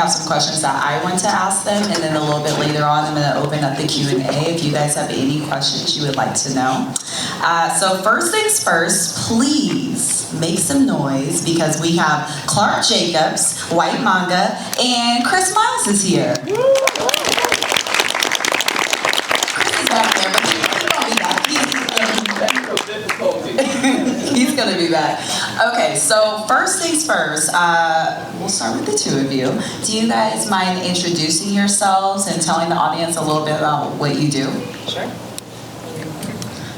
have some questions that I want to ask them, and then a little bit later on, I'm going to open up the Q&A if you guys have any questions you would like to know. So first things first, please make some noise because we have Clarke Jacobs, Whyt Manga, and Chris Miles is here. Chris is back there, but he's going to be back. He's going to be back. Okay, so first things first, we'll start with the two of you. Do you guys mind introducing yourselves and telling the audience a little bit about what you do? Sure.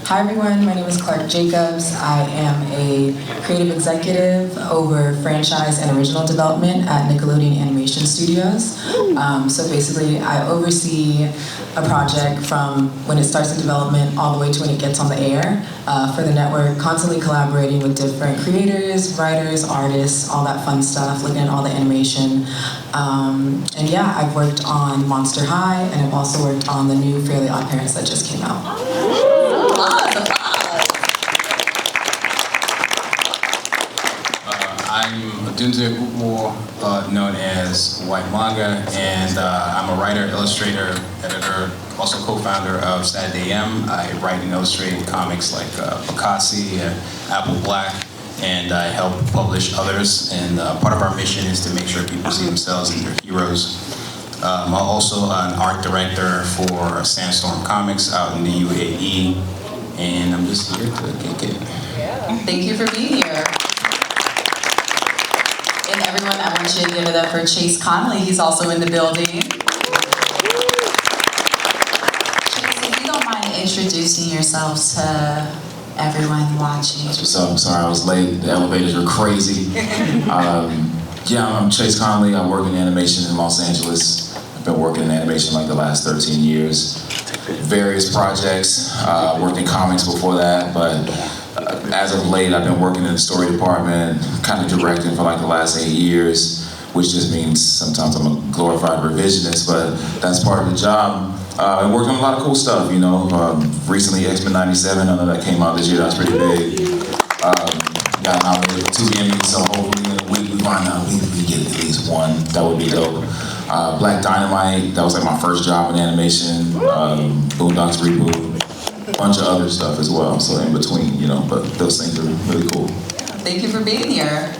Hi everyone, my name is Clarke Jacobs. I am a creative executive over franchise and original development at Nickelodeon Animation Studios. So basically I oversee a project from when it starts in development all the way to when it gets on the air for the network, constantly collaborating with different creators, writers, artists, all that fun stuff, looking at all the animation. And yeah, I've worked on Monster High, and I've also worked on the new Fairly Odd Parents that just came out. I'm Dunze Utmo, known as Whyt Manga, and I'm a writer, illustrator, editor, also co-founder of Saturday AM. I write and illustrate comics like Picasso, Apple Black, and I help publish others. And part of our mission is to make sure people see themselves as their heroes. I'm also an art director for Sandstorm Comics out in the UAE, and I'm just here to kick it. Thank you for being here. And everyone, I want you to give it up for Chase Conley. He's also in the building. Chase, if you don't mind introducing yourselves to everyone watching. What's up? I'm sorry I was late. The elevators were crazy. Yeah, I'm Chase Conley. I work in animation in Los Angeles. I've been working in animation like the last 13 years. Various projects, worked in comics before that, but as of late, I've been working in the story department, kind of directing for like the last 8 years, which just means sometimes I'm a glorified revisionist, but that's part of the job. And worked on a lot of cool stuff, you know. Recently, X-Men '97, I know that came out this year, that's pretty big. Got nominated for 2 Emmys, so hopefully in a week we find out we get at least one. That would be dope. Black Dynamite, that was like my first job in animation. Boondocks reboot. Bunch of other stuff as well, so in between, you know, but those things are really cool. Thank you for being here.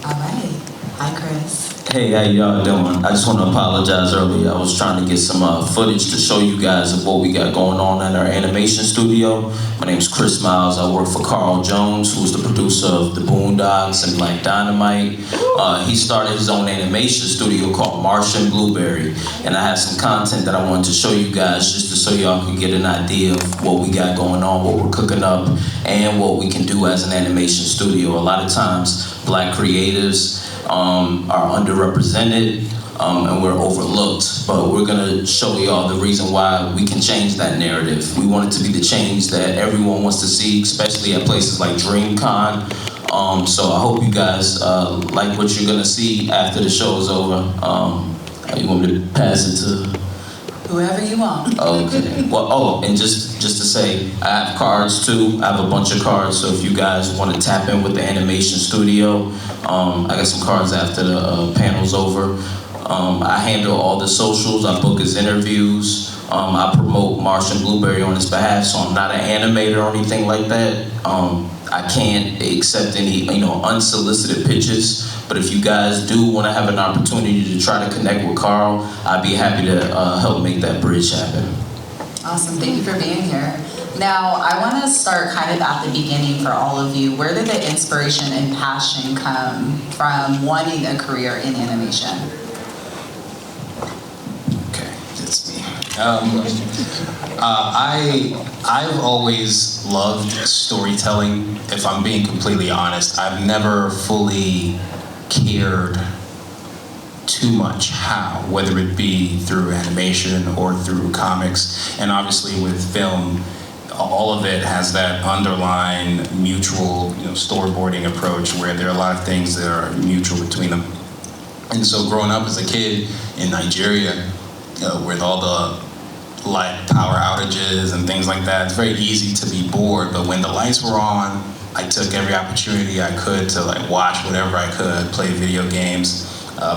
All right. Hi, Chris. Hey, how y'all doing? I just want to apologize earlier. I was trying to get some footage to show you guys of what we got going on in our animation studio. My name's Chris Miles. I work for Carl Jones, who's the producer of the Boondocks and Black Dynamite. He started his own animation studio called Marsh and Blueberry, and I have some content that I wanted to show you guys just so y'all can get an idea of what we got going on, what we're cooking up, and what we can do as an animation studio. A lot of times, black creatives are underrepresented and we're overlooked, but we're gonna show y'all the reason why we can change that narrative. We want it to be the change that everyone wants to see, especially at places like DreamCon. So I hope you guys like what you're gonna see after the show is over. You want me to pass it to? Whoever you want. Okay. Well, and just to say, I have cards too. I have a bunch of cards, so if you guys want to tap in with the animation studio, I got some cards after the panel's over. I handle all the socials. I book his interviews. I promote Marsh and Blueberry on his behalf, so I'm not an animator or anything like that. I can't accept any, unsolicited pitches. But if you guys do want to have an opportunity to try to connect with Carl, I'd be happy to help make that bridge happen. Awesome, thank you for being here. Now, I want to start kind of at the beginning for all of you. Where did the inspiration and passion come from wanting a career in animation? Okay, that's me. I've always loved storytelling. If I'm being completely honest, I've never fully cared too much how, whether it be through animation or through comics, and obviously with film, all of it has that underlying mutual, storyboarding approach where there are a lot of things that are mutual between them. And so growing up as a kid in Nigeria, with all the power outages and things like that, it's very easy to be bored, but when the lights were on, I took every opportunity I could to watch whatever I could, play video games.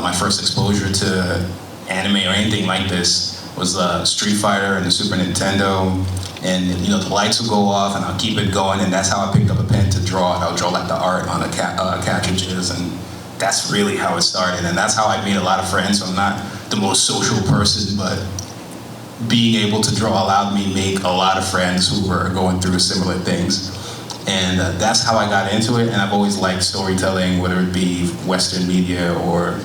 my first exposure to anime or anything like this was Street Fighter and the Super Nintendo. And the lights would go off and I'll keep it going, and that's how I picked up a pen to draw. I would draw like the art on the cartridges, and that's really how it started. And that's how I made a lot of friends. So I'm not the most social person, but being able to draw allowed me to make a lot of friends who were going through similar things. And that's how I got into it, and I've always liked storytelling, whether it be Western media or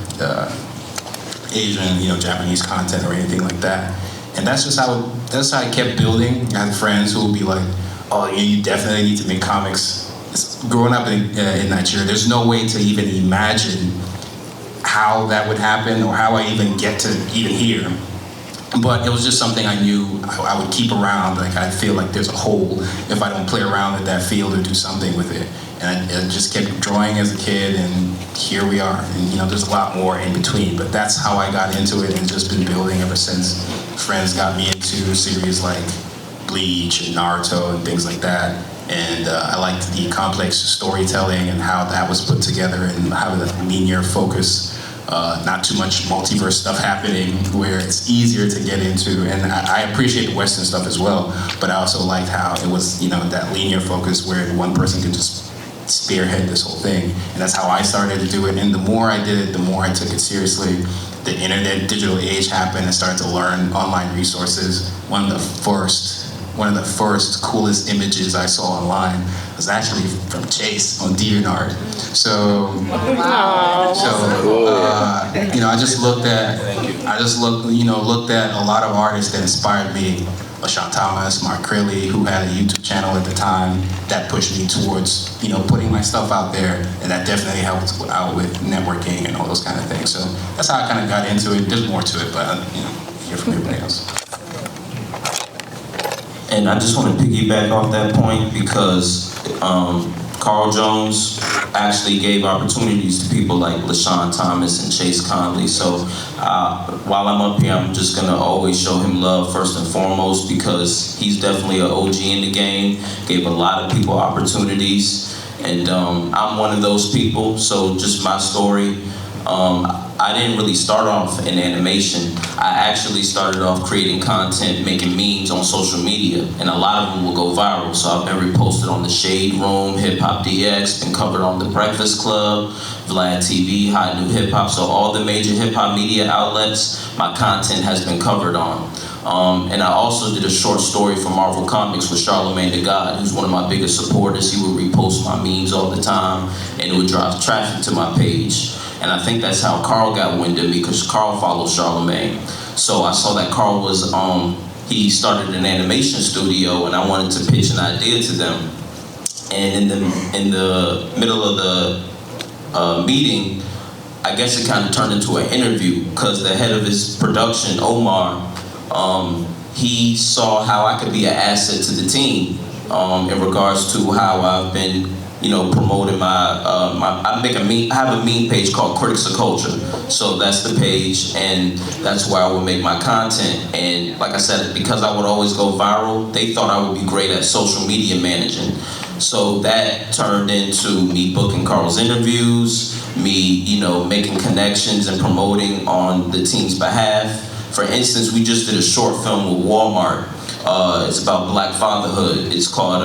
Asian, Japanese content or anything like that. And that's how I kept building. I had friends who would be like, oh, you definitely need to make comics. Growing up in Nigeria, there's no way to even imagine how that would happen or how I even get to even here. But it was just something I knew I would keep around. Like, I feel like there's a hole if I don't play around at that field or do something with it. And I just kept drawing as a kid, and here we are. And there's a lot more in between, but that's how I got into it and just been building ever since. Friends got me into series like Bleach and Naruto and things like that. And I liked the complex storytelling and how that was put together and having a linear focus. Not too much multiverse stuff happening where it's easier to get into, and I appreciate the Western stuff as well, but I also liked how it was, that linear focus where one person could just spearhead this whole thing, and that's how I started to do it. And the more I did it, the more I took it seriously. The internet, digital age happened, and started to learn online resources. One of the first coolest images I saw online was actually from Chase on DeviantArt. So, I just looked at a lot of artists that inspired me. LaShawn Thomas, Mark Crilly, who had a YouTube channel at the time, that pushed me towards, putting my stuff out there, and that definitely helped out with networking and all those kind of things. So that's how I kind of got into it. There's more to it, but hear from everybody else. And I just want to piggyback off that point because Carl Jones actually gave opportunities to people like LaShawn Thomas and Chase Conley. So while I'm up here, I'm just gonna always show him love first and foremost because he's definitely an OG in the game, gave a lot of people opportunities. And I'm one of those people, so just my story. I didn't really start off in animation. I actually started off creating content, making memes on social media, and a lot of them will go viral. So I've been reposted on The Shade Room, Hip Hop DX, been covered on The Breakfast Club, Vlad TV, Hot New Hip Hop. So all the major hip hop media outlets, my content has been covered on. And I also did a short story for Marvel Comics with Charlemagne the God, who's one of my biggest supporters. He would repost my memes all the time, and it would drive traffic to my page. And I think that's how Carl got wind of me, because Carl follows Charlemagne. So I saw that Carl was, he started an animation studio, and I wanted to pitch an idea to them. And in the middle of the meeting, I guess it kind of turned into an interview, because the head of his production, Omar, he saw how I could be an asset to the team in regards to how I've been promoting I have a meme page called Critics of Culture. So that's the page, and that's where I would make my content. And like I said, because I would always go viral, they thought I would be great at social media managing. So that turned into me booking Carl's interviews, me, making connections and promoting on the team's behalf. For instance, we just did a short film with Walmart. It's about Black fatherhood. It's called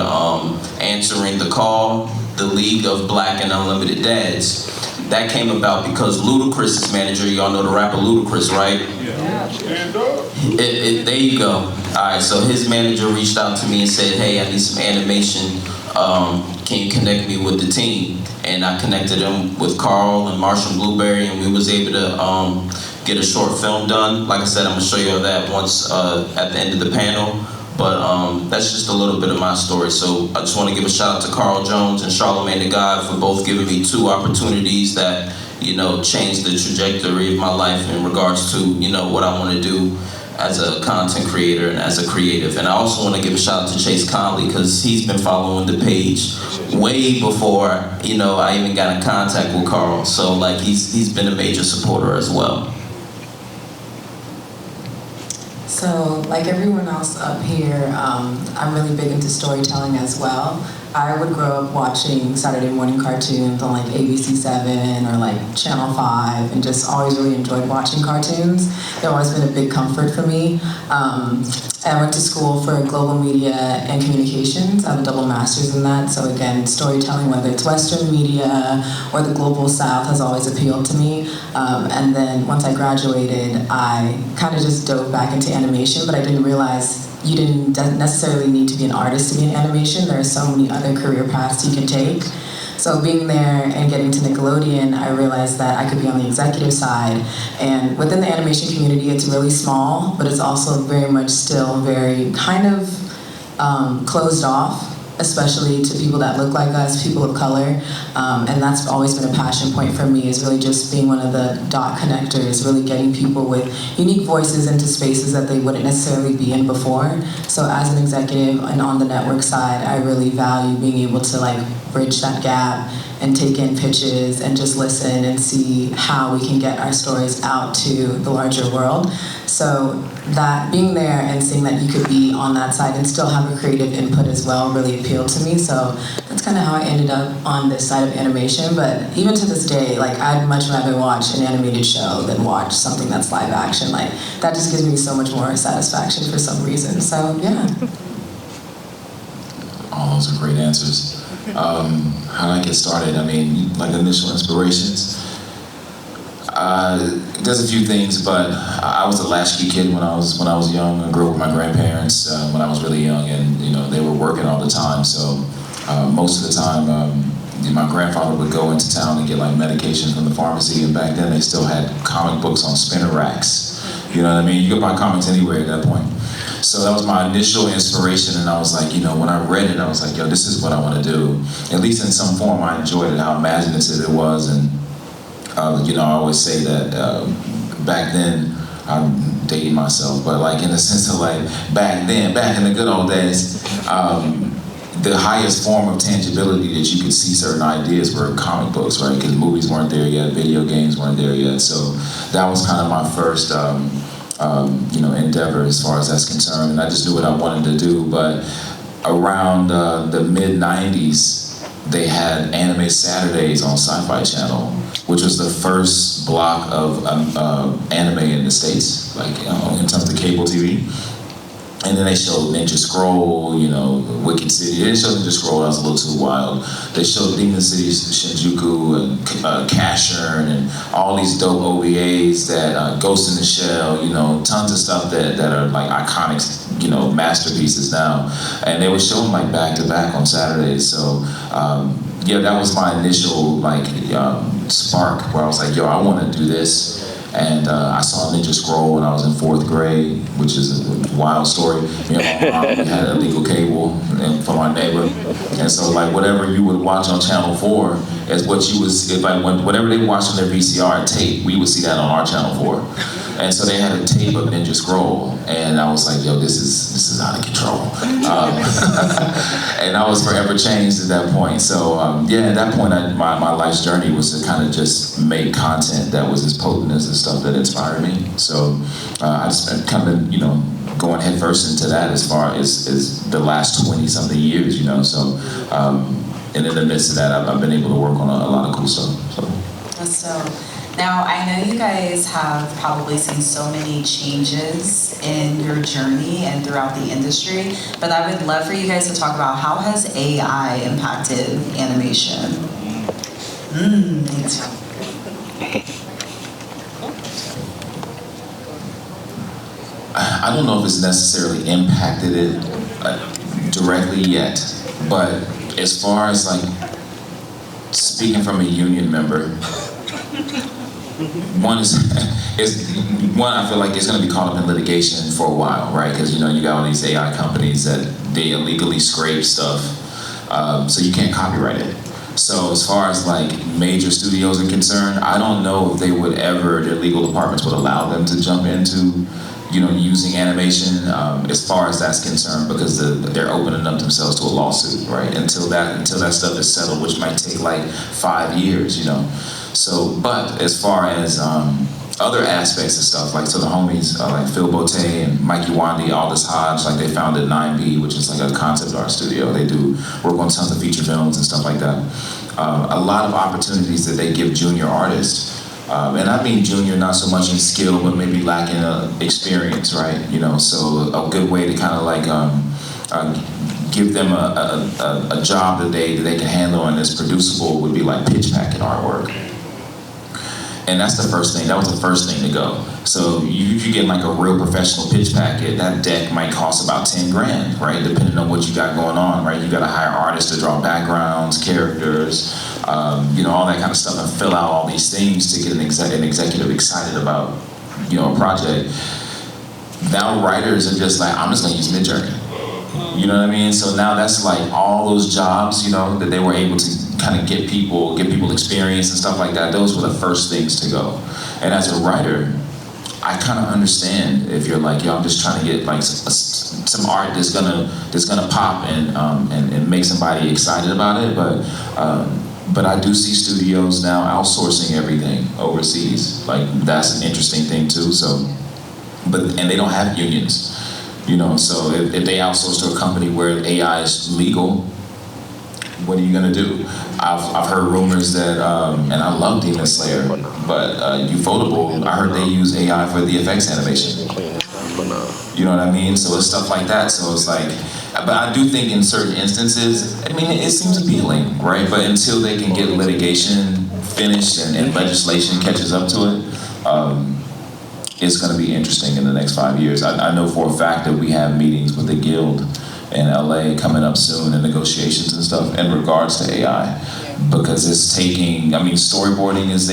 Answering the Call, the League of Black and Unlimited Dads. That came about because Ludacris's manager, y'all know the rapper Ludacris, right? Yeah. There you go. All right, so his manager reached out to me and said, hey, I need some animation. Can you connect me with the team? And I connected him with Carl and Marsh and Blueberry, and we was able to get a short film done. Like I said, I'm gonna show you that once at the end of the panel. But that's just a little bit of my story. So I just want to give a shout out to Carl Jones and Charlemagne the God for both giving me two opportunities that, changed the trajectory of my life in regards to, what I want to do as a content creator and as a creative. And I also want to give a shout out to Chase Conley, because he's been following the page way before, I even got in contact with Carl. So like he's been a major supporter as well. So, like everyone else up here, I'm really big into storytelling as well. I would grow up watching Saturday morning cartoons on like ABC7 or like Channel 5 and just always really enjoyed watching cartoons. They've always been a big comfort for me. I went to school for global media and communications. I have a double master's in that. So again, storytelling, whether it's Western media or the global South, has always appealed to me. And then once I graduated, I kind of just dove back into animation, but I didn't realize you didn't necessarily need to be an artist to be in animation. There are so many other career paths you can take. So being there and getting to Nickelodeon, I realized that I could be on the executive side. And within the animation community, it's really small, but it's also very much still very kind of closed off, especially to people that look like us, people of color. And that's always been a passion point for me, is really just being one of the dot connectors, really getting people with unique voices into spaces that they wouldn't necessarily be in before. So as an executive and on the network side, I really value being able to like bridge that gap and take in pitches and just listen and see how we can get our stories out to the larger world. So that being there and seeing that you could be on that side and still have a creative input as well really appealed to me. So that's kind of how I ended up on this side of animation. But even to this day, like I'd much rather watch an animated show than watch something that's live action. Like that just gives me so much more satisfaction for some reason. So yeah. All those are great answers. How did I get started? I mean, like initial inspirations. There's a few things, but I was a latchkey kid when I was young. I grew up with my grandparents when I was really young, and you know they were working all the time. So most of the time, my grandfather would go into town and get like medication from the pharmacy, and back then they still had comic books on spinner racks. You know what I mean? You could buy comics anywhere at that point. So that was my initial inspiration, and I was like, you know, when I read it, I was like, yo, this is what I want to do. At least in some form, I enjoyed it, how imaginative it was, and you know, I always say that back then, I'm dating myself, but like in the sense of like back then, back in the good old days, the highest form of tangibility that you could see certain ideas were comic books, right? Because movies weren't there yet, video games weren't there yet. So that was kind of my first, you know, endeavor as far as that's concerned. And I just knew what I wanted to do. But around the mid-90s, they had Anime Saturdays on Sci-Fi Channel, which was the first block of anime in the States, like in terms of cable TV. And then they showed Ninja Scroll, you know, Wicked City. They didn't show Ninja Scroll, that was a little too wild. They showed Demon City, Shinjuku, and Casher, and all these dope OVAs that Ghost in the Shell, you know, tons of stuff that are like iconic, you know, masterpieces now. And they were showing like back to back on Saturdays. So yeah, that was my initial like spark where I was like, yo, I want to do this. And I saw Ninja Scroll when I was in 4th grade, which is a wild story. Me and my mom, we had illegal cable from our neighbor. And so like whatever you would watch on Channel 4 is what you was, like whatever they watched on their VCR tape, we would see that on our Channel 4. And so they had a tape of Ninja Scroll, and I was like, yo, this is out of control. And I was forever changed at that point. So yeah, at that point, my life's journey was to kind of just make content that was as potent as the stuff that inspired me. So I just kind of, you know, going headfirst into that as far as the last 20-something years, you know. So, and in the midst of that, I've been able to work on a lot of cool stuff. So. Now, I know you guys have probably seen so many changes in your journey and throughout the industry, but I would love for you guys to talk about how has AI impacted animation? Thanks. I don't know if it's necessarily impacted it directly yet, but as far as like speaking from a union member, one I feel like it's going to be caught up in litigation for a while, right? Because you know you got all these AI companies that they illegally scrape stuff, so you can't copyright it. So as far as like major studios are concerned, I don't know if they would ever, their legal departments would allow them to jump into, you know, using animation as far as that's concerned, because they're opening up themselves to a lawsuit, right? Until that stuff is settled, which might take like 5 years, you know. So, but as far as other aspects of stuff, like to the homies, like Phil Bote and Mikey Wandy, Aldous Hodge, like they founded 9B, which is like a concept art studio. They do work on tons of feature films and stuff like that. A lot of opportunities that they give junior artists. And I mean junior not so much in skill, but maybe lacking experience, right? You know, so a good way to kind of like give them a job that they can handle and is producible would be like pitch packet artwork. And that's the first thing, that was the first thing to go. So you get like a real professional pitch packet, that deck might cost about 10 grand, right? Depending on what you got going on, right? You gotta hire artists to draw backgrounds, characters, you know, all that kind of stuff, and fill out all these things to get an executive excited about, you know, a project. Now writers are just like, I'm just gonna use Midjourney. You know what I mean? So now that's like all those jobs, you know, that they were able to kind of get people experience and stuff like that. Those were the first things to go. And as a writer, I kind of understand if you're like, yo, I'm just trying to get like some art that's gonna pop and make somebody excited about it. But I do see studios now outsourcing everything overseas. Like that's an interesting thing too. So, and they don't have unions. You know, so if they outsource to a company where AI is legal, what are you gonna do? I've heard rumors that, and I love Demon Slayer, but Ufotable, I heard they use AI for the effects animation. You know what I mean? So it's stuff like that. So it's like, but I do think in certain instances, I mean, it seems appealing, right? But until they can get litigation finished and legislation catches up to it, it's going to be interesting in the next 5 years. I know for a fact that we have meetings with the Guild in LA coming up soon and negotiations and stuff in regards to AI. Because it's taking, I mean, storyboarding is,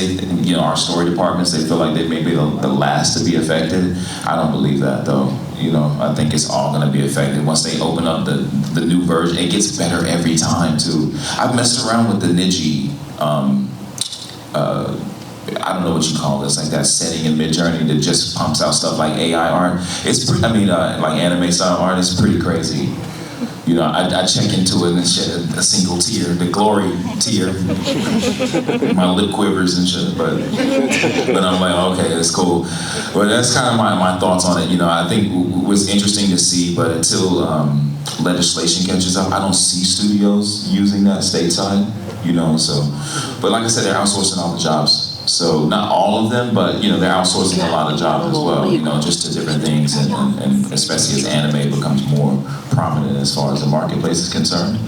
you know, our story departments, they feel like they may be the last to be affected. I don't believe that though. You know, I think it's all going to be affected. Once they open up the new version, it gets better every time too. I've messed around with the Niji, I don't know what you call this, like that setting in Midjourney that just pumps out stuff like AI art. It's pretty, I mean, like anime style art is pretty crazy. You know, I check into it and shed a single tear, the glory tear. My lip quivers and shit, but I'm like, okay, it's cool. But that's kind of my thoughts on it. You know, I think it was interesting to see, but until legislation catches up, I don't see studios using that stateside. You know, so, but like I said, they're outsourcing all the jobs. So not all of them, but you know, they're outsourcing a lot of jobs as well, you know, just to different things, and especially as anime becomes more prominent as far as the marketplace is concerned.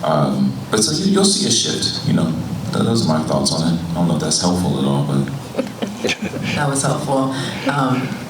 But so you'll see a shift, you know. Those are my thoughts on it. I don't know if that's helpful at all, but. That was helpful.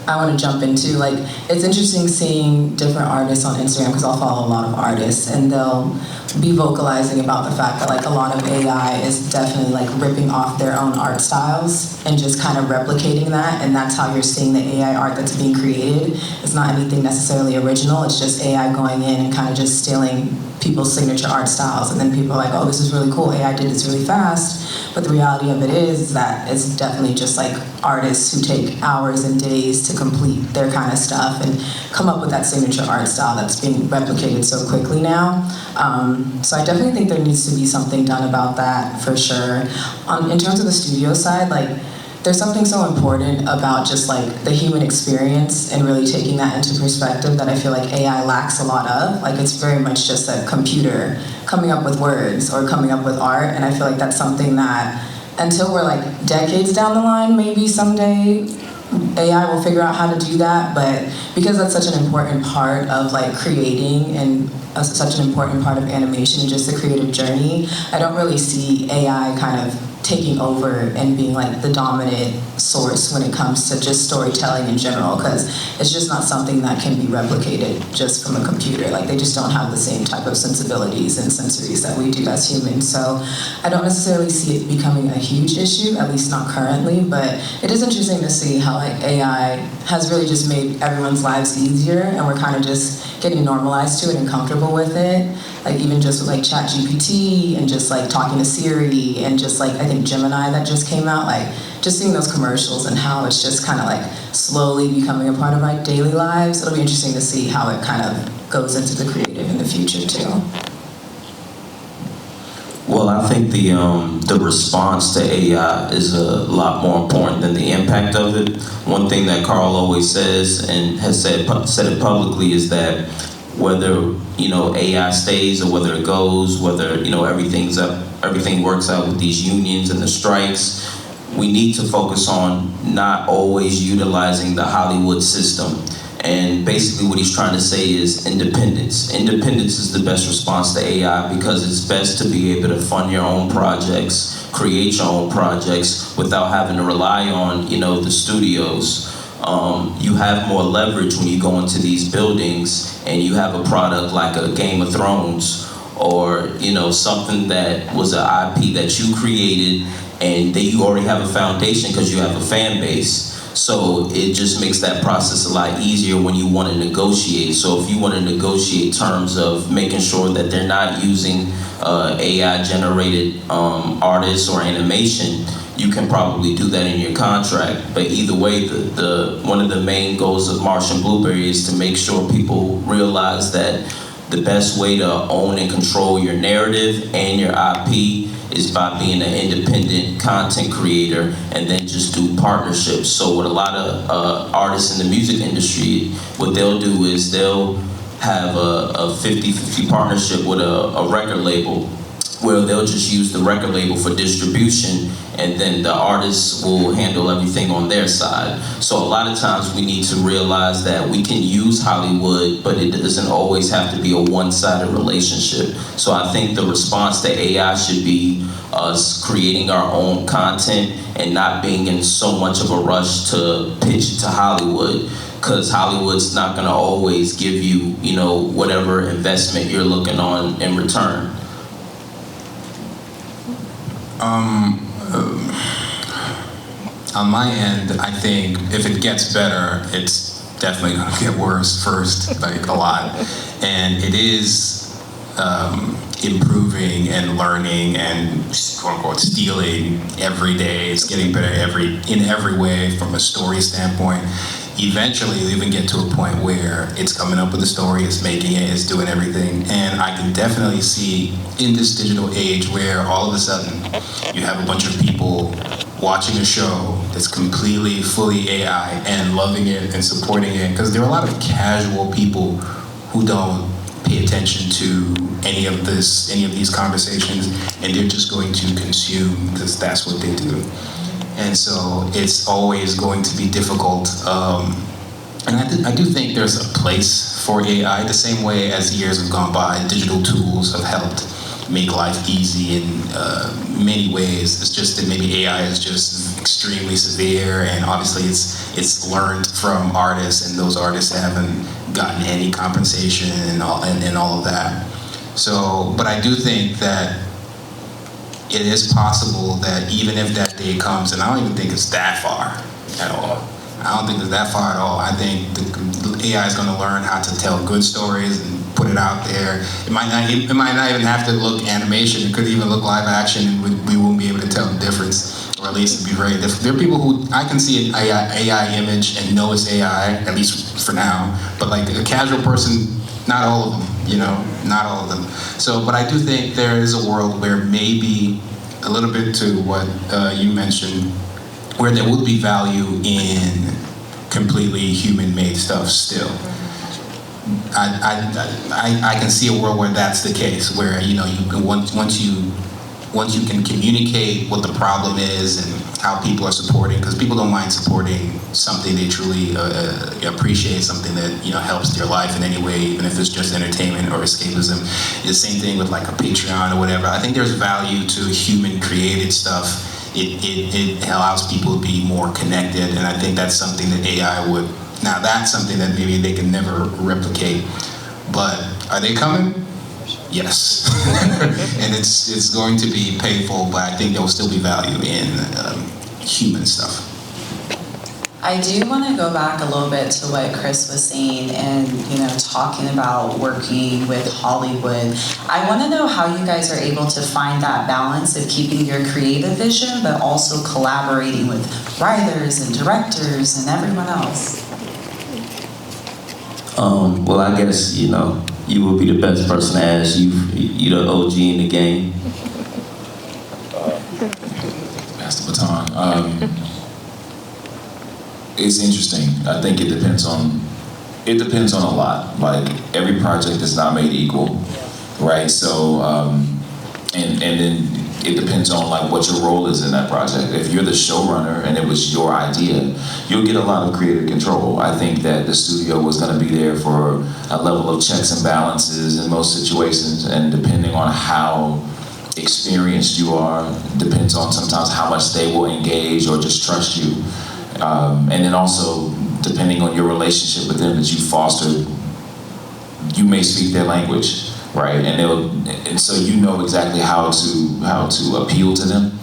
I want to jump into, like, it's interesting seeing different artists on Instagram, because I'll follow a lot of artists, and they'll be vocalizing about the fact that like a lot of AI is definitely like ripping off their own art styles and just kind of replicating that, and that's how you're seeing the AI art that's being created. It's not anything necessarily original, it's just AI going in and kind of just stealing people's signature art styles, and then people are like, oh, this is really cool, AI did this really fast, but the reality of it is that it's definitely just like artists who take hours and days to complete their kind of stuff and come up with that signature art style that's being replicated so quickly now. So I definitely think there needs to be something done about that for sure. In terms of the studio side, like, there's something so important about just like the human experience and really taking that into perspective that I feel like AI lacks a lot of. Like, it's very much just a computer coming up with words or coming up with art, and I feel like that's something that until we're like decades down the line, maybe someday AI will figure out how to do that, but because that's such an important part of like creating and such an important part of animation and just the creative journey, I don't really see AI kind of taking over and being like the dominant source when it comes to just storytelling in general, because it's just not something that can be replicated just from a computer. Like, they just don't have the same type of sensibilities and sensories that we do as humans. So I don't necessarily see it becoming a huge issue, at least not currently, but it is interesting to see how like AI has really just made everyone's lives easier, and we're kind of just getting normalized to it and comfortable with it. Like, even just with like ChatGPT and just like talking to Siri and just like, I think Gemini that just came out, like just seeing those commercials and how it's just kind of like slowly becoming a part of our daily lives. It'll be interesting to see how it kind of goes into the creative in the future too. Well, I think the response to AI is a lot more important than the impact of it. One thing that Carl always says and has said it publicly is that whether AI stays or whether it goes, whether everything works out with these unions and the strikes, we need to focus on not always utilizing the Hollywood system. And basically what he's trying to say is independence. Independence is the best response to AI because it's best to be able to fund your own projects, create your own projects without having to rely on, the studios. You have more leverage when you go into these buildings and you have a product like a Game of Thrones or, something that was an IP that you created and that you already have a foundation because you have a fan base. So it just makes that process a lot easier when you want to negotiate. So if you want to negotiate terms of making sure that they're not using AI-generated artists or animation, you can probably do that in your contract. But either way, one of the main goals of Marsh and Blueberry is to make sure people realize that the best way to own and control your narrative and your IP is by being an independent content creator and then just do partnerships. So with a lot of artists in the music industry, what they'll do is they'll have a 50-50 partnership with a record label where they'll just use the record label for distribution and then the artists will handle everything on their side. So a lot of times we need to realize that we can use Hollywood, but it doesn't always have to be a one-sided relationship. So I think the response to AI should be us creating our own content and not being in so much of a rush to pitch to Hollywood, because Hollywood's not gonna always give you, whatever investment you're looking on in return. On my end, I think if it gets better, it's definitely gonna get worse first, like a lot. And it is improving and learning and quote unquote stealing every day. It's getting better in every way from a story standpoint. Eventually you'll even get to a point where it's coming up with a story, it's making it, it's doing everything. And I can definitely see in this digital age where all of a sudden you have a bunch of people watching a show that's completely, fully AI and loving it and supporting it. Because there are a lot of casual people who don't pay attention to any of these conversations, and they're just going to consume because that's what they do. And so it's always going to be difficult. And I do think there's a place for AI, the same way as years have gone by, digital tools have helped make life easy in many ways. It's just that maybe AI is just extremely severe, and obviously it's learned from artists, and those artists haven't gotten any compensation and all of that. So, but I do think that it is possible that even if that day comes, and I don't even think it's that far at all. I don't think it's that far at all. I think the AI is going to learn how to tell good stories and put it out there. It might not even have to look animation. It could even look live action, and we won't be able to tell the difference, or at least it'd be very different. There are people who I can see an AI image and know it's AI, at least for now. But like a casual person, not all of them. Not all of them. So, but I do think there is a world where maybe a little bit to what you mentioned, where there would be value in completely human-made stuff still. I can see a world where that's the case, where you can once you can communicate what the problem is and how people are supporting, because people don't mind supporting something they truly appreciate, something that helps their life in any way, even if it's just entertainment or escapism. It's the same thing with like a Patreon or whatever. I think there's value to human-created stuff. It allows people to be more connected, and I think that's something that AI would. Now that's something that maybe they can never replicate, but are they coming? Yes. And it's going to be painful, but I think there will still be value in human stuff. I do want to go back a little bit to what Chris was saying and, talking about working with Hollywood. I want to know how you guys are able to find that balance of keeping your creative vision, but also collaborating with writers and directors and everyone else. Well, I guess, you would be the best person to ask. You're the OG in the game. It's interesting. I think it depends on a lot. Like, every project is not made equal, right? So, and then it depends on like what your role is in that project. If you're the showrunner and it was your idea, you'll get a lot of creative control. I think that the studio was going to be there for a level of checks and balances in most situations, and depending on how experienced you are, depends on sometimes how much they will engage or just trust you. And then also, depending on your relationship with them that you fostered, you may speak their language, right? And so you know exactly how to appeal to them.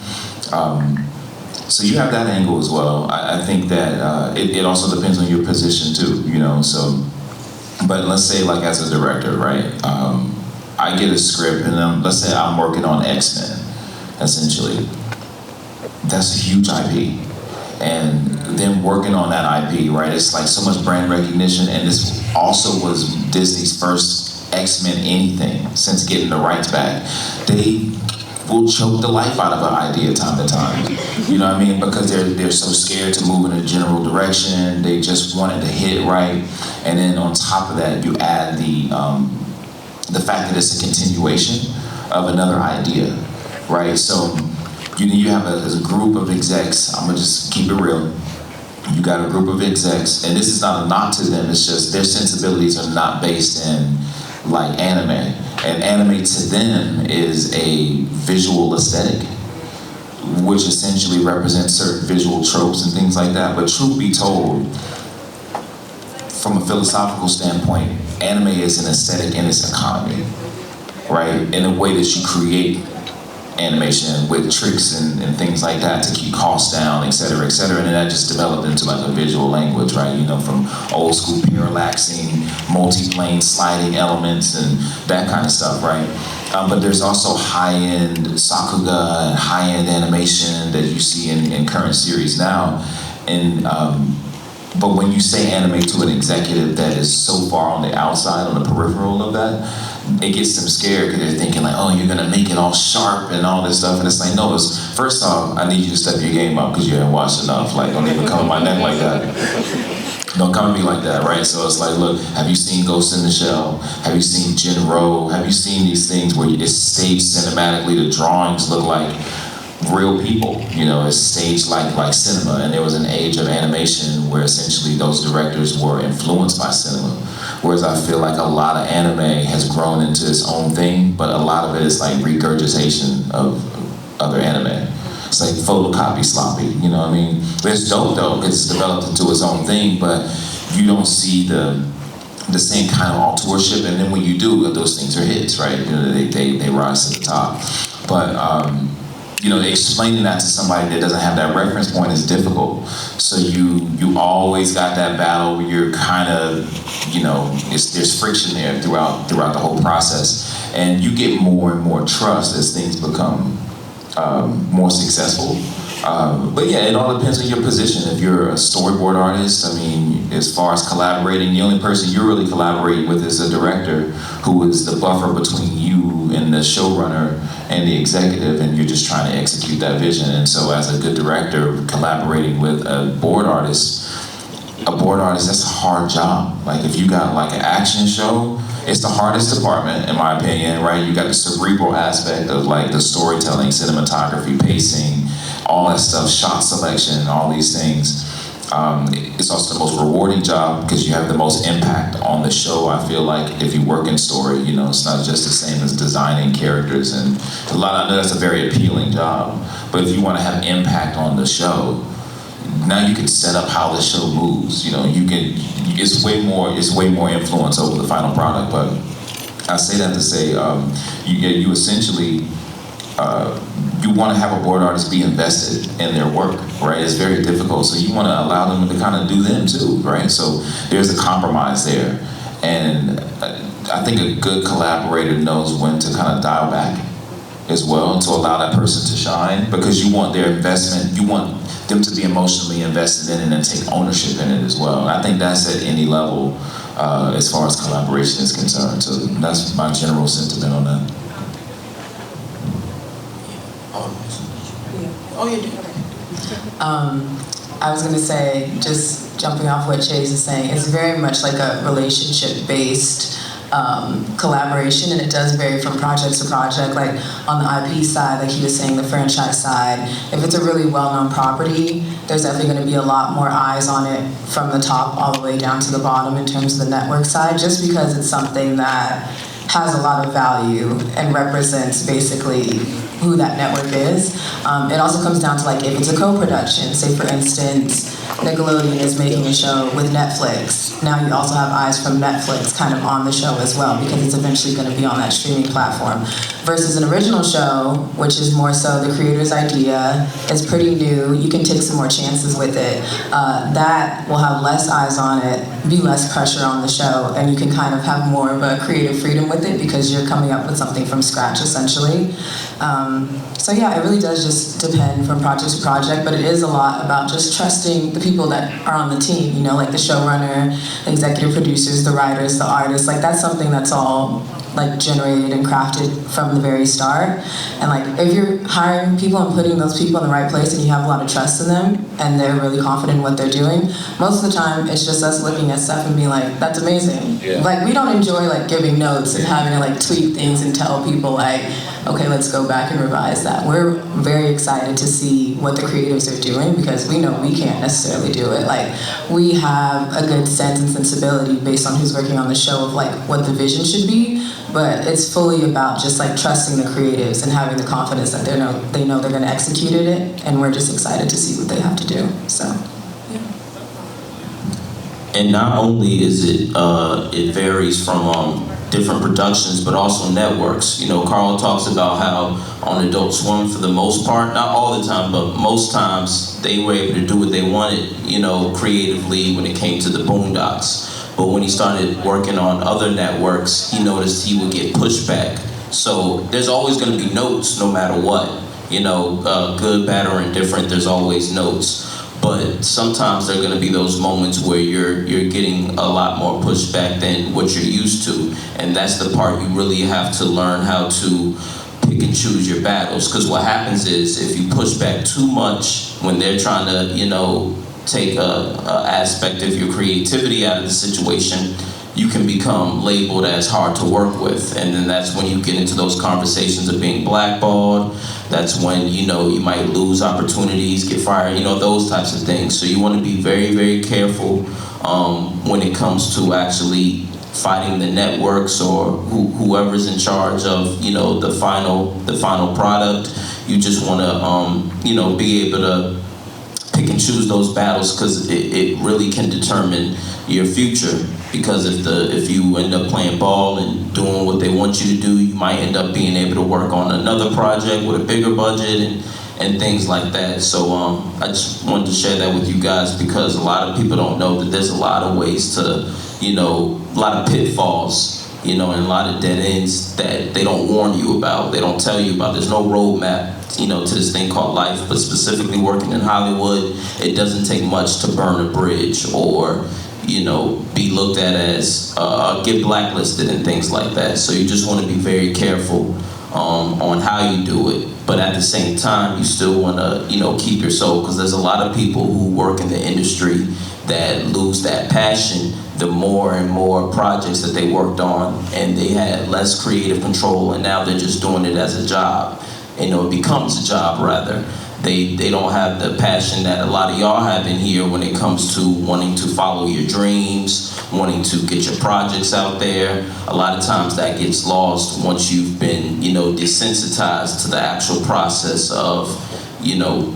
So you have that angle as well. I think that it also depends on your position too, you know. So, but let's say like as a director, right? I get a script and then let's say I'm working on X-Men, essentially. That's a huge IP. And then working on that IP, right? It's like so much brand recognition, and this also was Disney's first X-Men anything since getting the rights back. They will choke the life out of an idea time to time. You know what I mean? Because they're so scared to move in a general direction. They just wanted to hit right. And then on top of that, you add the fact that it's a continuation of another idea, right? So you have a group of execs. I'm gonna just keep it real. You got a group of execs, and this is not a knock to them, it's just their sensibilities are not based in like anime. And anime to them is a visual aesthetic, which essentially represents certain visual tropes and things like that. But truth be told, from a philosophical standpoint, anime is an aesthetic in its economy, right? In a way that you create animation with tricks and things like that to keep costs down, et cetera, and then that just developed into like a visual language, right? You know, from old school parallaxing, multi-plane sliding elements and that kind of stuff, right? But there's also high-end sakuga and high-end animation that you see in current series now. And but when you say anime to an executive that is so far on the outside, on the peripheral of that, it gets them scared because they're thinking like, oh, you're gonna make it all sharp and all this stuff. And it's like, no, first off, I need you to step your game up because you haven't watched enough. Like, don't even come at my neck like that. Don't come at me like that, right? So it's like, look, have you seen Ghost in the Shell? Have you seen Jinro? Have you seen these things where it's staged cinematically, the drawings look like real people, you know, it's staged like cinema, and there was an age of animation where essentially those directors were influenced by cinema. Whereas I feel like a lot of anime has grown into its own thing, but a lot of it is like regurgitation of other anime. It's like photocopy sloppy, you know what I mean? But it's dope though, because it's developed into its own thing, but you don't see the same kind of authorship, and then when you do, those things are hits, right? You know, they rise to the top. But you know, explaining that to somebody that doesn't have that reference point is difficult. So you always got that battle where you're kind of, you know, there's friction there throughout the whole process, and you get more and more trust as things become more successful. But yeah, it all depends on your position. If you're a storyboard artist, I mean, as far as collaborating, the only person you're really collaborating with is a director who is the buffer between you and the showrunner and the executive, and you're just trying to execute that vision. And so as a good director, collaborating with a board artist, that's a hard job. Like if you got like an action show, it's the hardest department in my opinion, right? You got the cerebral aspect of like the storytelling, cinematography, pacing, all that stuff, shot selection, all these things. It's also the most rewarding job because you have the most impact on the show. I feel like if you work in story, you know, it's not just the same as designing characters, and I know that's a very appealing job, but if you want to have impact on the show, now you can set up how the show moves. You know, it's way more influence over the final product. But I say that to say, you essentially, you want to have a board artist be invested in their work, right? It's very difficult, so you want to allow them to kind of do them too, right? So there's a compromise there, and I think a good collaborator knows when to kind of dial back as well to allow that person to shine, because you want their investment, you want them to be emotionally invested in it and take ownership in it as well. And I think that's at any level as far as collaboration is concerned. So that's my general sentiment on that. I was gonna say, just jumping off what Chase is saying, it's very much like a relationship-based collaboration, and it does vary from project to project. Like on the IP side, like he was saying, the franchise side, if it's a really well-known property, there's definitely going to be a lot more eyes on it from the top all the way down to the bottom in terms of the network side, just because it's something that has a lot of value and represents basically who that network is. It also comes down to like if it's a co-production, say for instance, Nickelodeon is making a show with Netflix. Now you also have eyes from Netflix kind of on the show as well, because it's eventually going to be on that streaming platform. Versus an original show, which is more so the creator's idea, it's pretty new, you can take some more chances with it. That will have less eyes on it, be less pressure on the show, and you can kind of have more of a creative freedom with it because you're coming up with something from scratch essentially. So yeah, it really does just depend from project to project, but it is a lot about just trusting the people that are on the team, you know, like the showrunner, the executive producers, the writers, the artists. Like that's something that's all like generated and crafted from the very start. And like if you're hiring people and putting those people in the right place and you have a lot of trust in them and they're really confident in what they're doing, most of the time it's just us looking at stuff and being like, that's amazing. Yeah. Like we don't enjoy like giving notes and having to like tweak things and tell people like, okay, let's go back and revise that. We're very excited to see what the creatives are doing because we know we can't necessarily do it. Like we have a good sense and sensibility based on who's working on the show of like what the vision should be, but it's fully about just like trusting the creatives and having the confidence that they know they're going to execute it, and we're just excited to see what they have to do. So. And not only is it, it varies from different productions, but also networks. You know, Carl talks about how on Adult Swim, for the most part, not all the time, but most times, they were able to do what they wanted, you know, creatively when it came to the Boondocks. But when he started working on other networks, he noticed he would get pushback. So there's always going to be notes no matter what. You know, good, bad, or indifferent, there's always notes. But sometimes there are going to be those moments where you're getting a lot more pushback than what you're used to. And that's the part you really have to learn how to pick and choose your battles. Because what happens is if you push back too much when they're trying to, you know, take a aspect of your creativity out of the situation, you can become labeled as hard to work with. And then that's when you get into those conversations of being blackballed. That's when, you know, you might lose opportunities, get fired, you know, those types of things. So you want to be very, very careful when it comes to actually fighting the networks or whoever's in charge of, you know, the final product. You just want to, you know, be able to pick and choose those battles, because it really can determine your future. Because if you end up playing ball and doing what they want you to do, you might end up being able to work on another project with a bigger budget and things like that. So I just wanted to share that with you guys, because a lot of people don't know that there's a lot of ways to, you know, a lot of pitfalls, you know, and a lot of dead ends that they don't warn you about, they don't tell you about. There's no roadmap, you know, to this thing called life. But specifically working in Hollywood, it doesn't take much to burn a bridge or, you know, be looked at as, get blacklisted and things like that. So you just want to be very careful on how you do it. But at the same time, you still want to, you know, keep your soul, because there's a lot of people who work in the industry that lose that passion the more and more projects that they worked on, and they had less creative control, and now they're just doing it as a job. You know, it becomes a job rather. They don't have the passion that a lot of y'all have in here when it comes to wanting to follow your dreams, wanting to get your projects out there. A lot of times that gets lost once you've been, you know, desensitized to the actual process of, you know,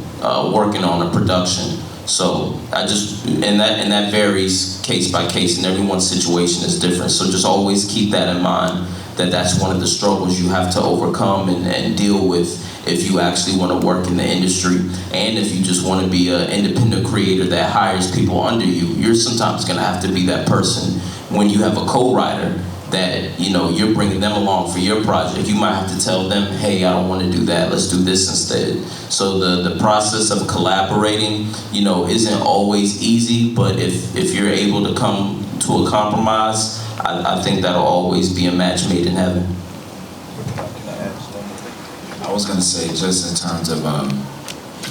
working on a production. So and that varies case by case, and everyone's situation is different. So just always keep that in mind, that that's one of the struggles you have to overcome and deal with if you actually want to work in the industry, and if you just want to be an independent creator that hires people under you. You're sometimes going to have to be that person when you have a co-writer that, you know, you're bringing them along for your project. You might have to tell them, hey, I don't want to do that, let's do this instead. So the process of collaborating, you know, isn't always easy, but if you're able to come to a compromise, I think that'll always be a match made in heaven. I was going to say, just in terms of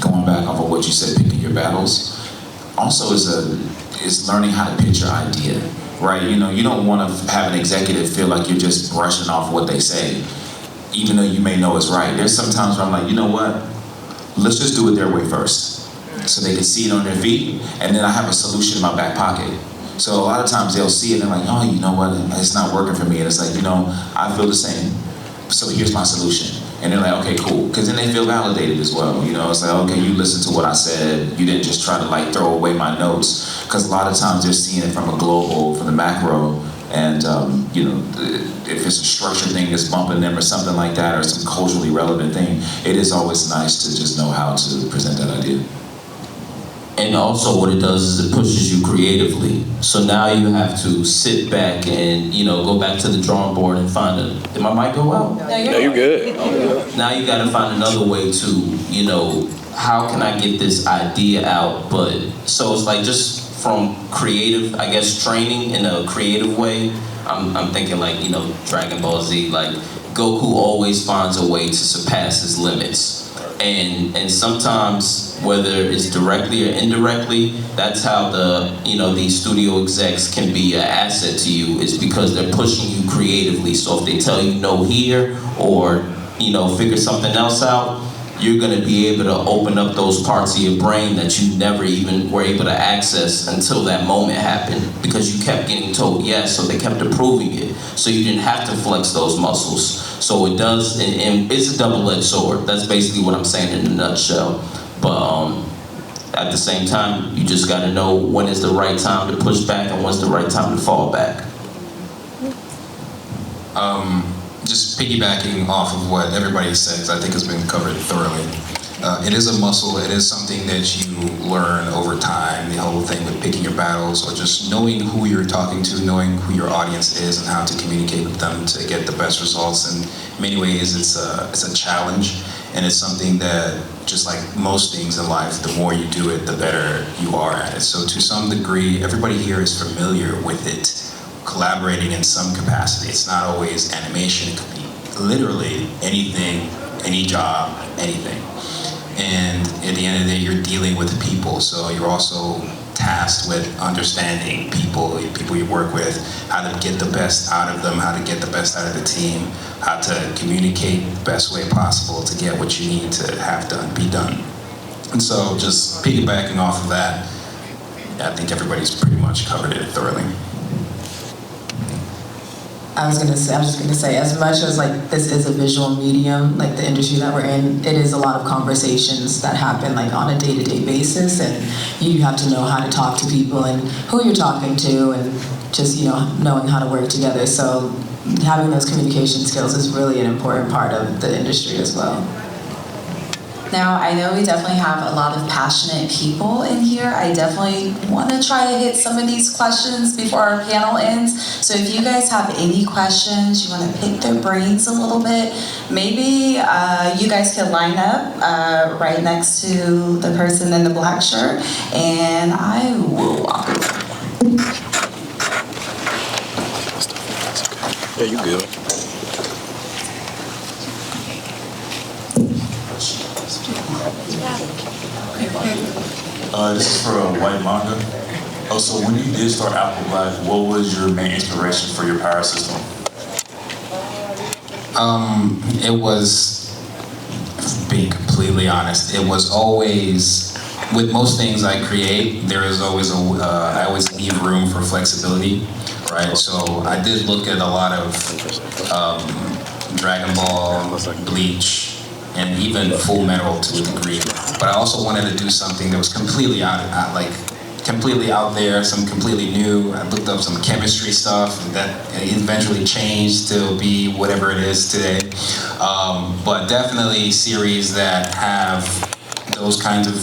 going back off of what you said, picking your battles, also is learning how to pitch your idea, right? You know, you don't want to have an executive feel like you're just brushing off what they say, even though you may know it's right. There's some times where I'm like, you know what? Let's just do it their way first, so they can see it on their feet, and then I have a solution in my back pocket. So a lot of times they'll see it and they're like, oh, you know what? It's not working for me. And it's like, you know, I feel the same. So here's my solution. And they're like, okay, cool. Because then they feel validated as well. You know, it's like, okay, you listened to what I said. You didn't just try to like throw away my notes. Because a lot of times they're seeing it from a global, from the macro. And, you know, if it's a structured thing that's bumping them or something like that, or some culturally relevant thing, it is always nice to just know how to present that idea. And also what it does is it pushes you creatively. So now you have to sit back and, you know, go back to the drawing board and find did my mic go out? No, you're good. Now you gotta find another way to, you know, how can I get this idea out? But, so it's like just from creative, I guess, training in a creative way, I'm thinking like, you know, Dragon Ball Z, like Goku always finds a way to surpass his limits. And sometimes, whether it's directly or indirectly, that's how these studio execs can be an asset to you, is because they're pushing you creatively. So if they tell you no here, or, you know, figure something else out, you're gonna be able to open up those parts of your brain that you never even were able to access until that moment happened, because you kept getting told yes, so they kept approving it. So you didn't have to flex those muscles. So it does, and it's a double-edged sword. That's basically what I'm saying in a nutshell. But at the same time, you just gotta know when is the right time to push back and when's the right time to fall back. Just piggybacking off of what everybody says, I think has been covered thoroughly. It is a muscle, it is something that you learn over time, the whole thing with picking your battles, or just knowing who you're talking to, knowing who your audience is and how to communicate with them to get the best results. In many ways, it's a challenge, and it's something that, just like most things in life, the more you do it, the better you are at it. So to some degree, everybody here is familiar with it, collaborating in some capacity. It's not always animation, it could be literally anything, any job, anything. And at the end of the day, you're dealing with people, so you're also tasked with understanding people you work with, how to get the best out of them, how to get the best out of the team, how to communicate the best way possible to get what you need to have done, be done. And so just piggybacking off of that, I think everybody's pretty much covered it thoroughly. I was just gonna say, as much as like this is a visual medium, like the industry that we're in, it is a lot of conversations that happen like on a day-to-day basis, and you have to know how to talk to people and who you're talking to, and just, you know, knowing how to work together. So having those communication skills is really an important part of the industry as well. Now, I know we definitely have a lot of passionate people in here. I definitely want to try to hit some of these questions before our panel ends. So if you guys have any questions, you want to pick their brains a little bit, maybe you guys can line up right next to the person in the black shirt, and I will walk over. Yeah, you good. This is for Whyt Manga. Oh, so when you did start Apple Black, what was your main inspiration for your power system? It was, being completely honest, it was always, with most things I create, there is always I always leave room for flexibility, right? So I did look at a lot of Dragon Ball, Bleach, and even Full Metal to a degree. But I also wanted to do something that was completely completely out there, some completely new. I looked up some chemistry stuff that eventually changed to be whatever it is today. But definitely series that have those kinds of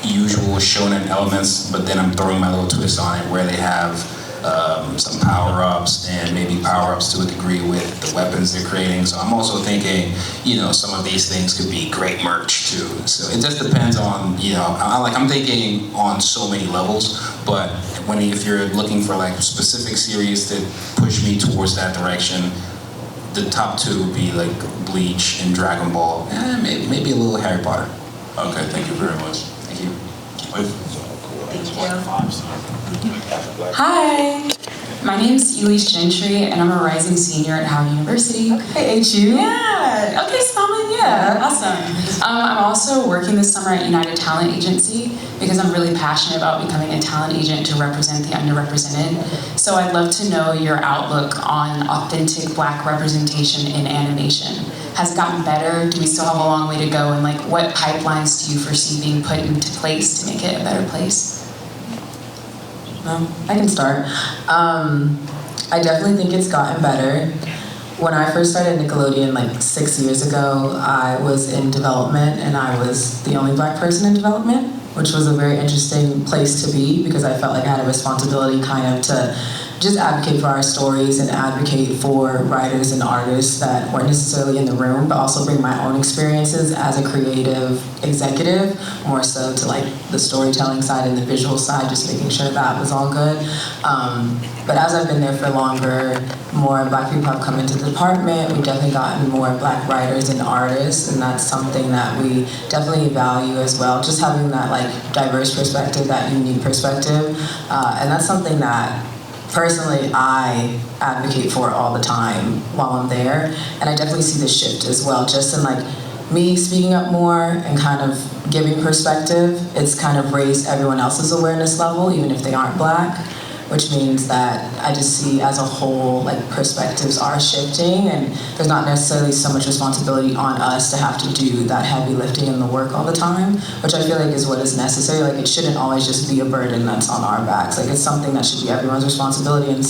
usual shonen elements, but then I'm throwing my little twist on it where they have some power-ups, and maybe power-ups to a degree with the weapons they're creating. So I'm also thinking, you know, some of these things could be great merch too. So it just depends on, you know, I'm thinking on so many levels, but if you're looking for like specific series that push me towards that direction, the top two would be like Bleach and Dragon Ball, and maybe a little Harry Potter. Okay, thank you very much. Thank you. Thank you. Hi, my name is Elise Gentry, and I'm a rising senior at Howard University. Okay, HU. Yeah. Okay, Spelman. Yeah, awesome. I'm also working this summer at United Talent Agency because I'm really passionate about becoming a talent agent to represent the underrepresented. So I'd love to know your outlook on authentic Black representation in animation. Has it gotten better? Do we still have a long way to go? And like, what pipelines do you foresee being put into place to make it a better place? I can start. I definitely think it's gotten better. When I first started Nickelodeon like 6 years ago, I was in development and I was the only Black person in development, which was a very interesting place to be because I felt like I had a responsibility kind of to just advocate for our stories and advocate for writers and artists that weren't necessarily in the room, but also bring my own experiences as a creative executive, more so to like the storytelling side and the visual side, just making sure that was all good. But as I've been there for longer, more Black people have come into the department. We've definitely gotten more Black writers and artists, and that's something that we definitely value as well. Just having that like diverse perspective, that unique perspective, and that's something that personally, I advocate for all the time while I'm there, and I definitely see the shift as well, just in like me speaking up more and kind of giving perspective. It's kind of raised everyone else's awareness level, even if they aren't Black, which means that I just see as a whole, like perspectives are shifting, and there's not necessarily so much responsibility on us to have to do that heavy lifting and the work all the time, which I feel like is what is necessary. Like it shouldn't always just be a burden that's on our backs. Like it's something that should be everyone's responsibility, and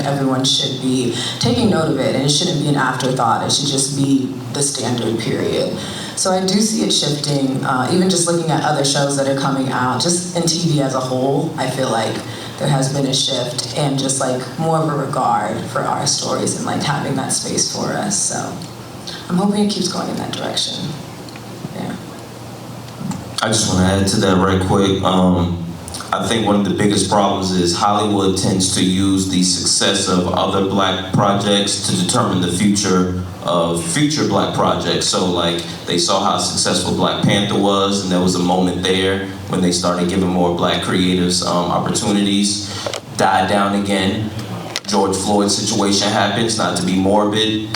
everyone should be taking note of it, and it shouldn't be an afterthought. It should just be the standard, period. So I do see it shifting, even just looking at other shows that are coming out, just in TV as a whole, I feel like there has been a shift and just like more of a regard for our stories and like having that space for us. So I'm hoping it keeps going in that direction. Yeah. I just want to add to that right quick. I think one of the biggest problems is Hollywood tends to use the success of other Black projects to determine the future of future Black projects. So like they saw how successful Black Panther was, and there was a moment there when they started giving more Black creatives opportunities. Died down again. George Floyd's situation happens, not to be morbid.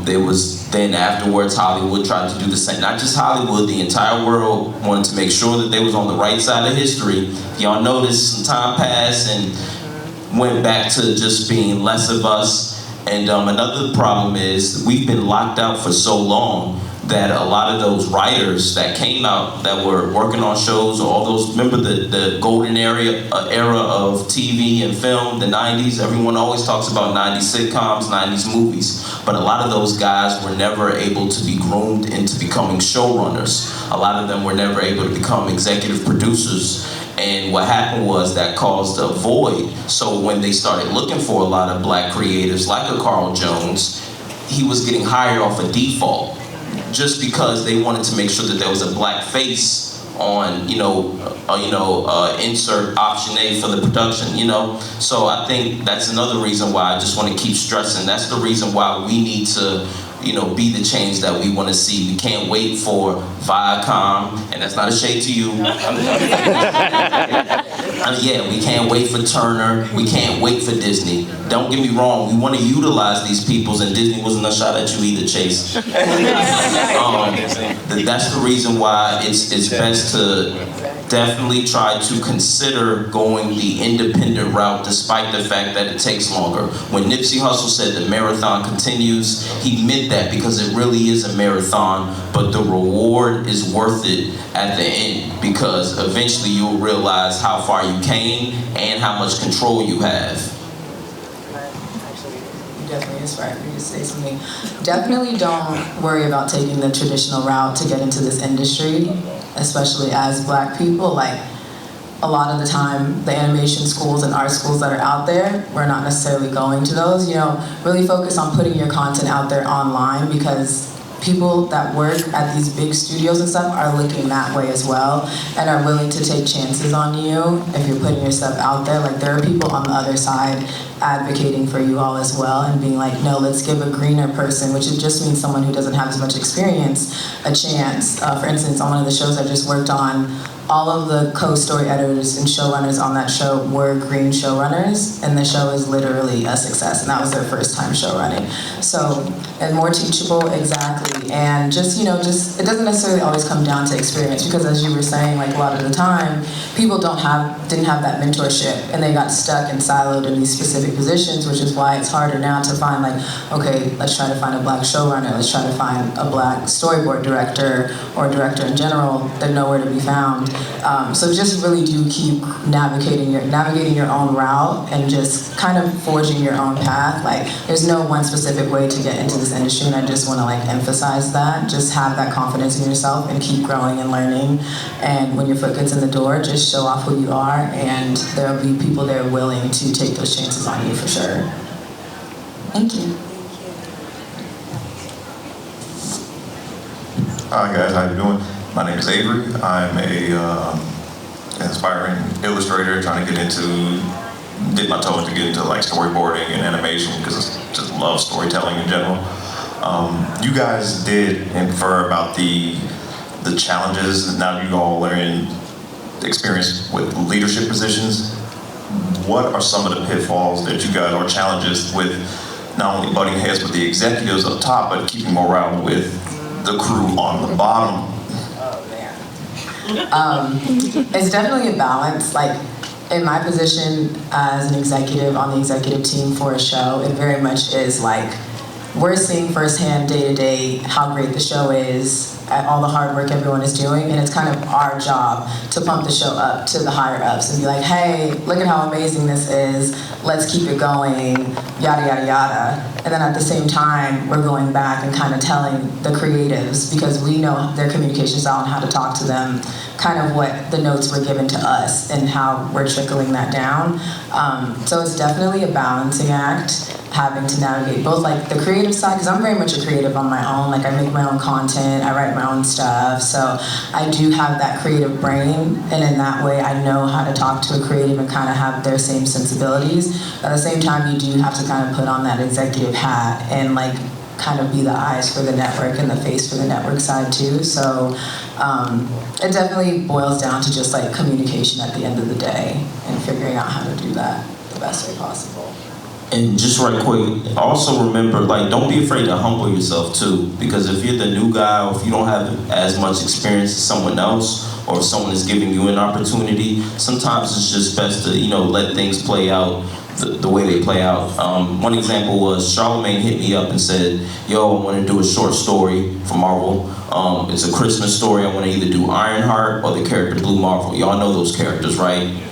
There was then afterwards Hollywood tried to do the same. Not just Hollywood, the entire world wanted to make sure that they was on the right side of history. Y'all noticed some time passed and went back to just being less of us. And another problem is we've been locked out for so long that a lot of those writers that came out that were working on shows, or all those, remember the golden era of TV and film, the 90s, everyone always talks about 90s sitcoms, 90s movies, but a lot of those guys were never able to be groomed into becoming showrunners. A lot of them were never able to become executive producers. And what happened was that caused a void. So when they started looking for a lot of Black creatives, like a Carl Jones, he was getting hired off a default, just because they wanted to make sure that there was a Black face on, insert option A for the production, So I think that's another reason why I just want to keep stressing. That's the reason why we need to, be the change that we want to see. We can't wait for Viacom, and that's not a shade to you. We can't wait for Turner. We can't wait for Disney. Don't get me wrong, we want to utilize these peoples, and Disney wasn't a shot at you either, Chase. That's the reason why it's best to definitely try to consider going the independent route, despite the fact that it takes longer. When Nipsey Hussle said the marathon continues, he meant that because it really is a marathon, but the reward is worth it at the end, because eventually you'll realize how far you came and how much control you have. Definitely inspired me to say something. Definitely don't worry about taking the traditional route to get into this industry, especially as Black people. Like, a lot of the time, the animation schools and art schools that are out there, we're not necessarily going to those. Really focus on putting your content out there online, because people that work at these big studios and stuff are looking that way as well, and are willing to take chances on you if you're putting your stuff out there. Like, there are people on the other side advocating for you all as well, and being like, no, let's give a greener person, which just means someone who doesn't have as much experience, a chance. For instance, on one of the shows I just worked on, all of the co-story editors and showrunners on that show were green showrunners, and the show is literally a success, and that was their first time show running. So, and more teachable, exactly, and just, it doesn't necessarily always come down to experience, because as you were saying, like a lot of the time, people didn't have that mentorship, and they got stuck and siloed in these specific positions, which is why it's harder now to find like, okay, let's try to find a black showrunner, let's try to find a black storyboard director, or director in general. They're nowhere to be found. So just really do keep navigating your own route and just kind of forging your own path. Like, there's no one specific way to get into this industry, and I just want to like emphasize that. Just have that confidence in yourself and keep growing and learning. And when your foot gets in the door, just show off who you are, and there'll be people there willing to take those chances on you for sure. Thank you. Hi guys, how you doing? My name is Avery. I'm a aspiring illustrator trying to dip my toe to get into like storyboarding and animation, because I just love storytelling in general. You guys did infer about the challenges. Now you all are in experience with leadership positions. What are some of the pitfalls that you guys, or challenges with not only butting heads with the executives up top, but keeping morale with the crew on the bottom? It's definitely a balance. Like, in my position as an executive on the executive team for a show, it very much is like, we're seeing firsthand day to day how great the show is, all the hard work everyone is doing, and it's kind of our job to pump the show up to the higher ups and be like, hey, look at how amazing this is, let's keep it going, yada, yada, yada. And then at the same time, we're going back and kind of telling the creatives, because we know their communication style and how to talk to them, kind of what the notes were given to us and how we're trickling that down. So it's definitely a balancing act, having to navigate both like the creative side, because I'm very much a creative on my own. Like, I make my own content, I write my own stuff, so I do have that creative brain, and in that way I know how to talk to a creative and kind of have their same sensibilities. But at the same time, you do have to kind of put on that executive hat and like kind of be the eyes for the network and the face for the network side too. So it definitely boils down to just like communication at the end of the day and figuring out how to do that the best way possible. And just right quick, also remember, like, don't be afraid to humble yourself too, because if you're the new guy, or if you don't have as much experience as someone else, or if someone is giving you an opportunity, sometimes it's just best to, let things play out the way they play out. One example was Charlemagne hit me up and said, yo, I want to do a short story for Marvel. It's a Christmas story. I want to either do Ironheart or the character Blue Marvel. Y'all know those characters, right?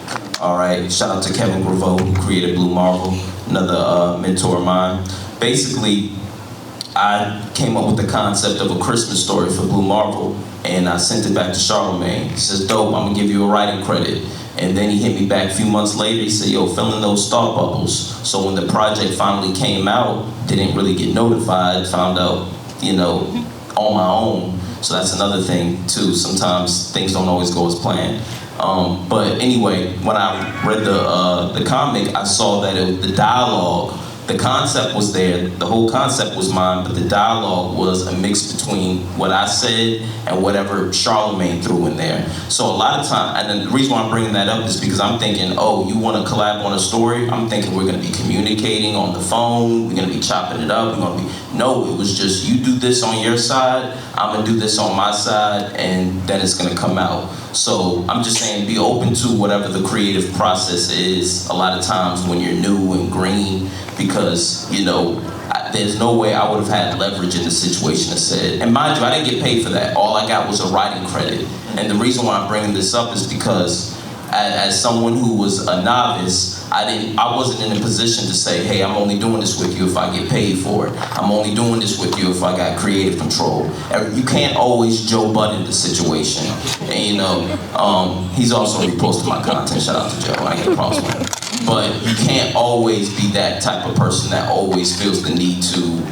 All right, shout out to Kevin Graveau, who created Blue Marvel, another mentor of mine. Basically, I came up with the concept of a Christmas story for Blue Marvel, and I sent it back to Charlemagne. He says, dope, I'm gonna give you a writing credit. And then he hit me back a few months later, he said, yo, fill in those thought bubbles. So when the project finally came out, didn't really get notified, found out, on my own. So that's another thing too. Sometimes things don't always go as planned. But anyway, when I read the comic, I saw that the dialogue, the concept was there, the whole concept was mine, but the dialogue was a mix between what I said and whatever Charlemagne threw in there. So a lot of time, and then the reason why I'm bringing that up is because I'm thinking, oh, you want to collab on a story? I'm thinking we're going to be communicating on the phone, we're going to be chopping it up, no, it was just, you do this on your side, I'm going to do this on my side, and then it's going to come out. So I'm just saying, be open to whatever the creative process is a lot of times when you're new and green, because, there's no way I would have had leverage in the situation that said, and mind you, I didn't get paid for that. All I got was a writing credit. And the reason why I'm bringing this up is because as someone who was a novice, I wasn't in a position to say, hey, I'm only doing this with you if I get paid for it. I'm only doing this with you if I got creative control. You can't always Joe Budden the situation. And he's also reposted my content. Shout out to Joe, I ain't got problems with him. But you can't always be that type of person that always feels the need to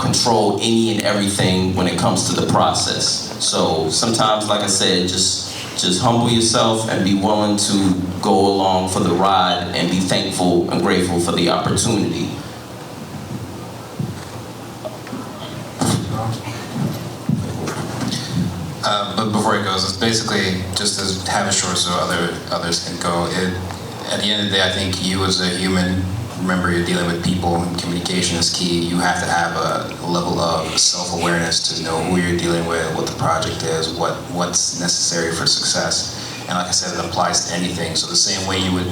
control any and everything when it comes to the process. So sometimes, like I said, just humble yourself and be willing to go along for the ride and be thankful and grateful for the opportunity. But before it goes, it's basically just to have it short so others can go. At the end of the day, I think you as a human, remember you're dealing with people and communication is key. You have to have a level of self-awareness to know who you're dealing with, what the project is, what's necessary for success. And like I said, it applies to anything. So the same way you would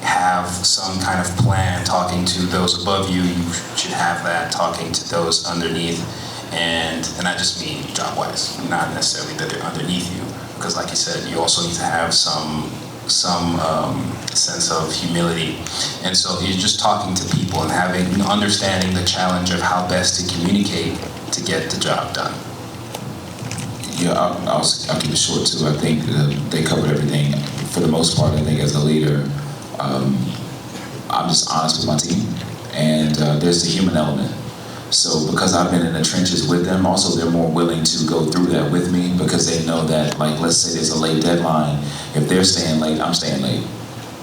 have some kind of plan talking to those above you, you should have that talking to those underneath. And I just mean job-wise, not necessarily that they're underneath you. Because like you said, you also need to have some sense of humility. And so you're just talking to people and understanding the challenge of how best to communicate to get the job done. Yeah, I'll keep it short too. I think they covered everything. For the most part, I think as a leader, I'm just honest with my team. And there's the human element. So because I've been in the trenches with them, also they're more willing to go through that with me because they know that, like, let's say there's a late deadline. If they're staying late, I'm staying late,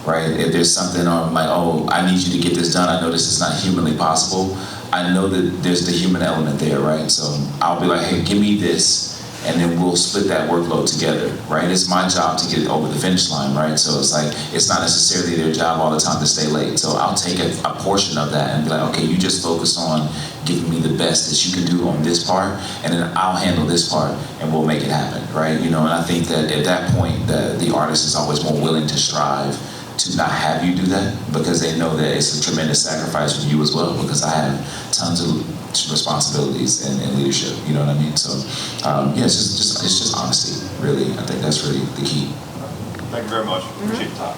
right? If there's something I'm like, oh, I need you to get this done. I know this is not humanly possible. I know that there's the human element there, right? So I'll be like, hey, give me this, and then we'll split that workload together, right? It's my job to get over the finish line, right? So it's like, it's not necessarily their job all the time to stay late. So I'll take a portion of that and be like, okay, you just focus on giving me the best that you can do on this part, and then I'll handle this part, and we'll make it happen, right? You know, and I think that at that point, the artist is always more willing to strive to not have you do that because they know that it's a tremendous sacrifice for you as well because I have tons of responsibilities and leadership, you know what I mean? So, yeah, it's just honesty, really. I think that's really the key. Thank you very much. Appreciate the time.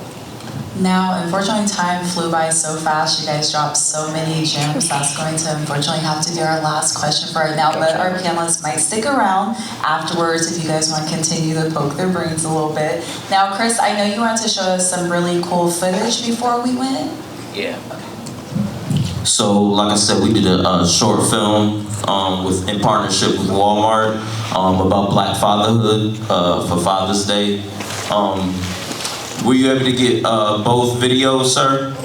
Now, unfortunately, time flew by so fast. You guys dropped so many gems. That's going to unfortunately have to be our last question for right now. But our panelists might stick around afterwards if you guys want to continue to poke their brains a little bit. Now, Chris, I know you wanted to show us some really cool footage before we went. Yeah. So, like I said, we did a short film in partnership with Walmart about Black fatherhood for Father's Day. Were you able to get both videos, sir?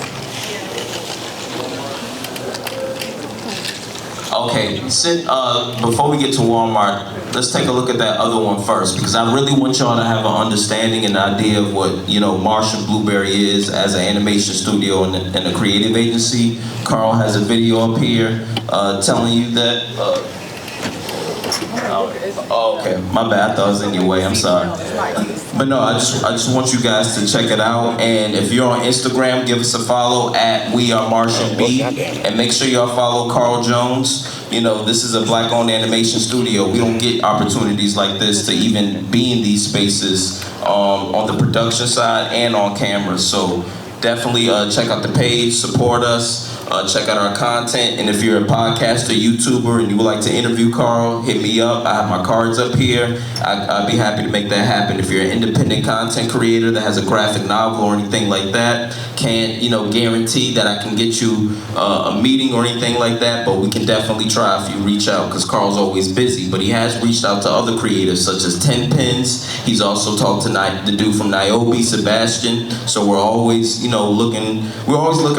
Okay, before we get to Walmart, let's take a look at that other one first, because I really want y'all to have an understanding and idea of what, you know, Marsh and Blueberry is as an animation studio and a creative agency. Carl has a video up here telling you that. Oh, okay, my bad. I thought it was in your way. I'm sorry. But no, I just want you guys to check it out. And if you're on Instagram, give us a follow at @WeAreMartianB, and make sure y'all follow Carl Jones. You know, this is a Black-owned animation studio. We don't get opportunities like this to even be in these spaces on the production side and on camera. So definitely check out the page, support us. Check out our content, and if you're a podcaster, YouTuber, and you would like to interview Carl, hit me up. I have my cards up here. I'd be happy to make that happen. If you're an independent content creator that has a graphic novel or anything like that, can't, you know, guarantee that I can get you a meeting or anything like that, but we can definitely try if you reach out, because Carl's always busy. But he has reached out to other creatives such as 10 Pins. He's also talked to the dude from Niobe, Sebastian. So we're always, you know, looking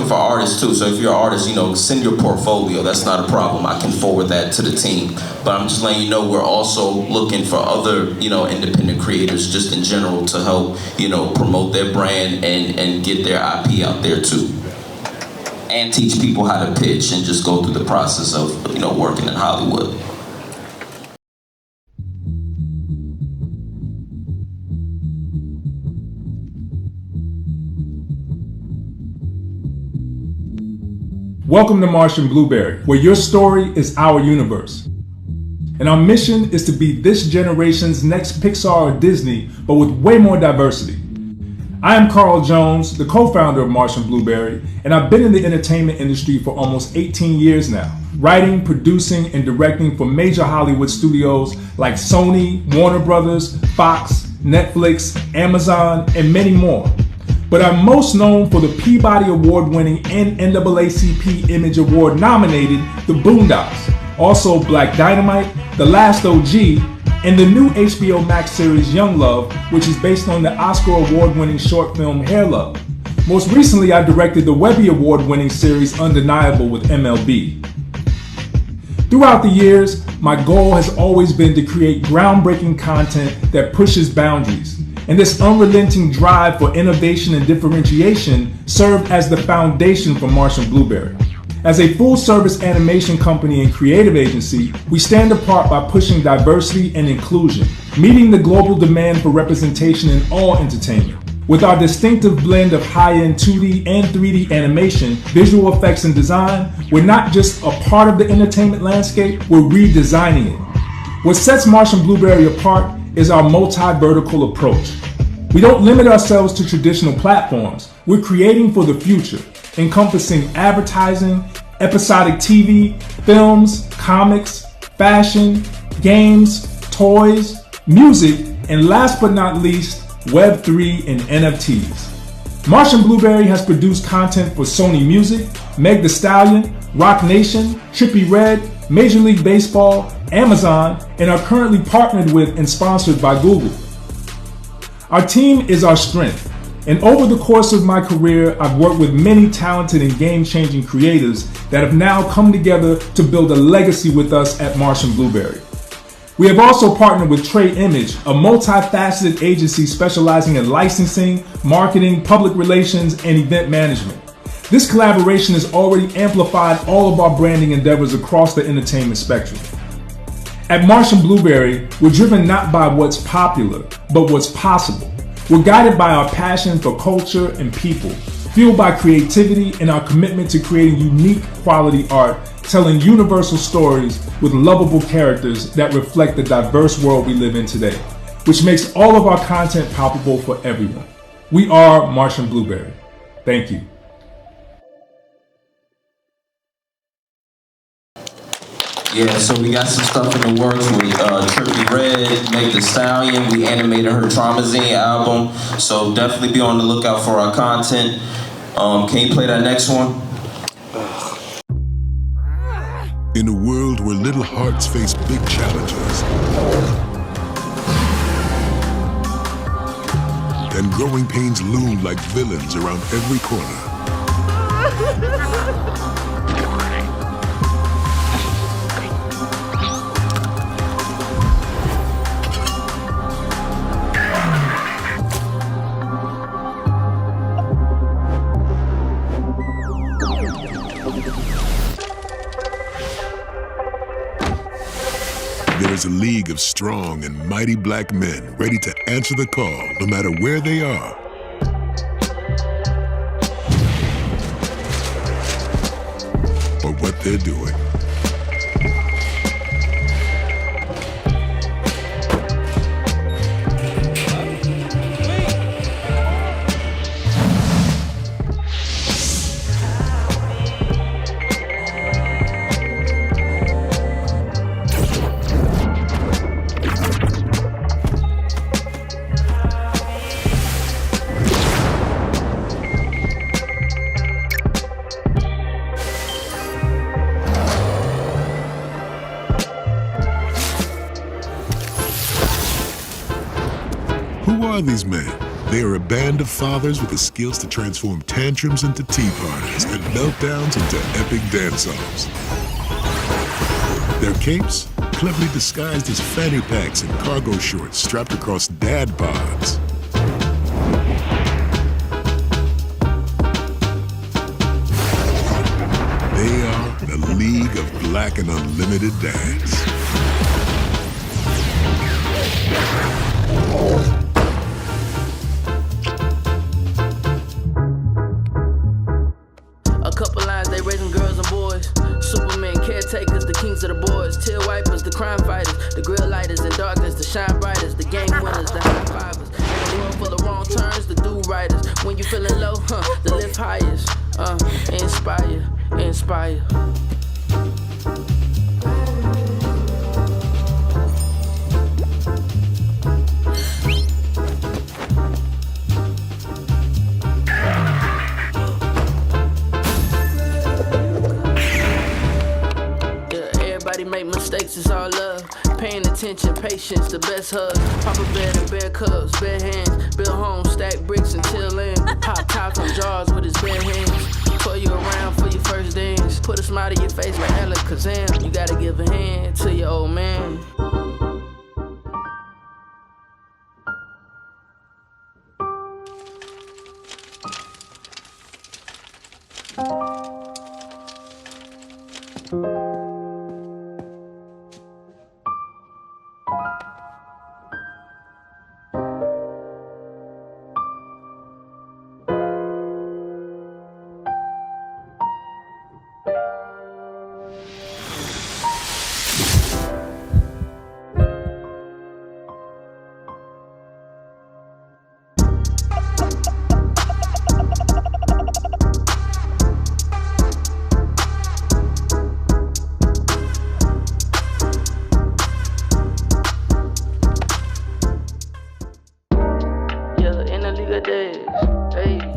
for artists too. So if you're an artist, you know, send your portfolio. That's not a problem. I can forward that to the team. But I'm just letting you know we're also looking for other, you know, independent creators just in general to help, you know, promote their brand and get their IP out there too. And teach people how to pitch and just go through the process of, you know, working in Hollywood. Welcome to Marsh and Blueberry, where your story is our universe. And our mission is to be this generation's next Pixar or Disney, but with way more diversity. I am Carl Jones, the co-founder of Marsh and Blueberry, and I've been in the entertainment industry for almost 18 years now, writing, producing, and directing for major Hollywood studios like Sony, Warner Brothers, Fox, Netflix, Amazon, and many more. But I'm most known for the Peabody Award-winning and NAACP Image Award-nominated The Boondocks, also Black Dynamite, The Last OG, and the new HBO Max series Young Love, which is based on the Oscar Award-winning short film Hair Love. Most recently, I directed the Webby Award-winning series Undeniable with MLB. Throughout the years, my goal has always been to create groundbreaking content that pushes boundaries. And this unrelenting drive for innovation and differentiation served as the foundation for Marsh and Blueberry. As a full-service animation company and creative agency, we stand apart by pushing diversity and inclusion, meeting the global demand for representation in all entertainment. With our distinctive blend of high-end 2D and 3D animation, visual effects, and design, we're not just a part of the entertainment landscape, we're redesigning it. What sets Marsh and Blueberry apart is our multi-vertical approach. We don't limit ourselves to traditional platforms. We're creating for the future, encompassing advertising, episodic TV, films, comics, fashion, games, toys, music, and last but not least, Web3 and NFTs. Marsh and Blueberry has produced content for Sony Music, Meg Thee Stallion, Rock Nation, Trippie Redd, Major League Baseball, Amazon, and are currently partnered with and sponsored by Google. Our team is our strength, and over the course of my career, I've worked with many talented and game-changing creators that have now come together to build a legacy with us at Marsh and Blueberry. We have also partnered with Trey Image, a multifaceted agency specializing in licensing, marketing, public relations, and event management. This collaboration has already amplified all of our branding endeavors across the entertainment spectrum. At Marsh and Blueberry, we're driven not by what's popular, but what's possible. We're guided by our passion for culture and people, fueled by creativity and our commitment to creating unique quality art, telling universal stories with lovable characters that reflect the diverse world we live in today, which makes all of our content palpable for everyone. We are Marsh and Blueberry. Thank you. Yeah, so we got some stuff in the works with Trippie Redd, Meg Thee Stallion. We animated her Traumazine album, so definitely be on the lookout for our content. Can you play that next one? In a world where little hearts face big challenges, and growing pains loom like villains around every corner, there is a league of strong and mighty black men ready to answer the call no matter where they are. Or what they're doing. Who are these men? They are a band of fathers with the skills to transform tantrums into tea parties and meltdowns into epic dance-offs. Their capes, cleverly disguised as fanny packs and cargo shorts strapped across dad bods. They are the League of Black and Unlimited Dads. A couple lines, they raising girls and boys. Supermen, caretakers, the kings of the boys. Tear wipers, the crime fighters. The grill lighters in darkness, the shine brightest. The game winners, the high fivers. In a world full of wrong turns, the do-righters. When you feeling low, the lift highest. Inspire, inspire. Make mistakes, it's all love. Paying attention, patience, the best hugs. Papa bear and bear cubs, bare hands. Build homes, stack bricks until end. Pop tops on jars with his bare hands. Pull you around for your first dance. Put a smile to your face like Ella Kazam. You gotta give a hand to your old man.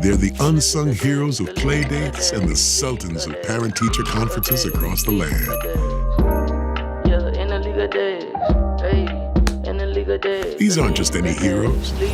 They're the unsung heroes of play dates and the sultans of parent-teacher conferences across the land. These aren't just any heroes. They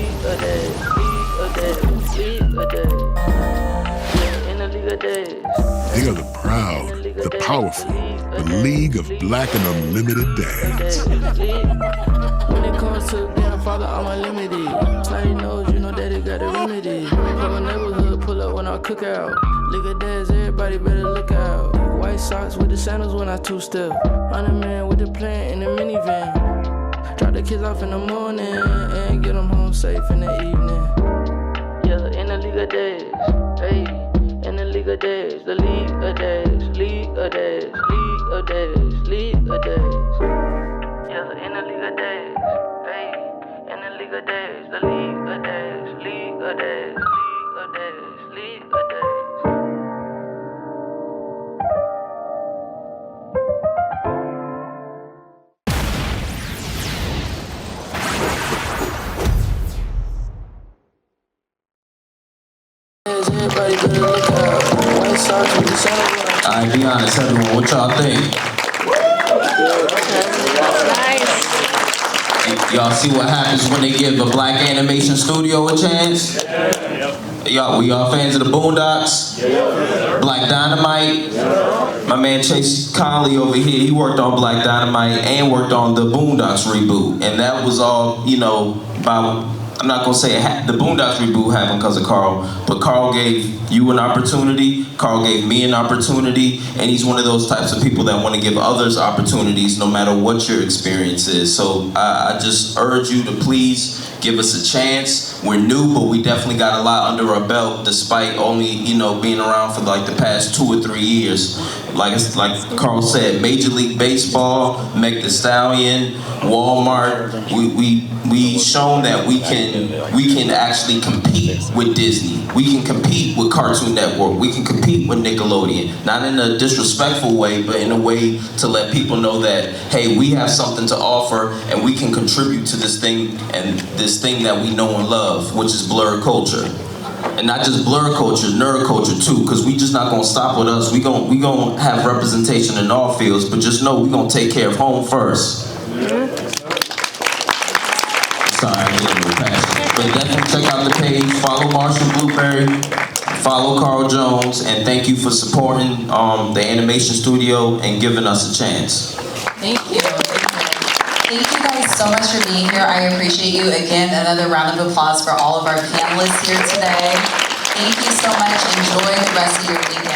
are the proud, the powerful, the League of Black and Unlimited Dads. When it comes to being a father, I'm unlimited. Slidey knows, you know that it got a remedy. Whole neighborhood pull up when I cook out. Look at dads, everybody better look out. White socks with the sandals when I two-step. I'm the man with the plan in the minivan. Drop the kids off in the morning and get them home safe in the evening. Yeah, in the League of Dads, hey. In the League of Dads, the League of Dads, League of Dads, League of Dads, League of Dads. Yeah, in the League of Dads, hey. In the League of Dads, the League of Dads, League of Dads, League of Dads, League of Dads. Alright, be honest, everyone. What y'all think? Nice. Y'all see what happens when they give a black animation studio a chance? Y'all, we all fans of the Boondocks? Black Dynamite? My man Chase Conley over here, he worked on Black Dynamite and worked on the Boondocks reboot. And that was all, you know, about, I'm not gonna say the Boondocks reboot happened because of Carl, but Carl gave you an opportunity, Carl gave me an opportunity, and he's one of those types of people that want to give others opportunities no matter what your experience is. So I just urge you to please give us a chance. We're new, but we definitely got a lot under our belt despite only, you know, being around for like the past 2 or 3 years. Like Carl said, Major League Baseball, Meg Thee Stallion, Walmart, we shown that we can actually compete with Disney. We can compete with Cartoon Network. We can compete with Nickelodeon. Not in a disrespectful way, but in a way to let people know that, hey, we have something to offer and we can contribute to this thing and this thing that we know and love, which is blur culture. And not just blur culture, nerd culture too, because we just not gonna stop with us. We gonna have representation in all fields, but just know we gonna take care of home first. Sorry, I'm a little passionate. But definitely check out the page, follow Marsh and Blueberry, follow Carl Jones, and thank you for supporting the animation studio and giving us a chance. Thank you. Thank you guys so much for being here. I appreciate you. Again, another round of applause for all of our panelists here today. Thank you so much. Enjoy the rest of your weekend.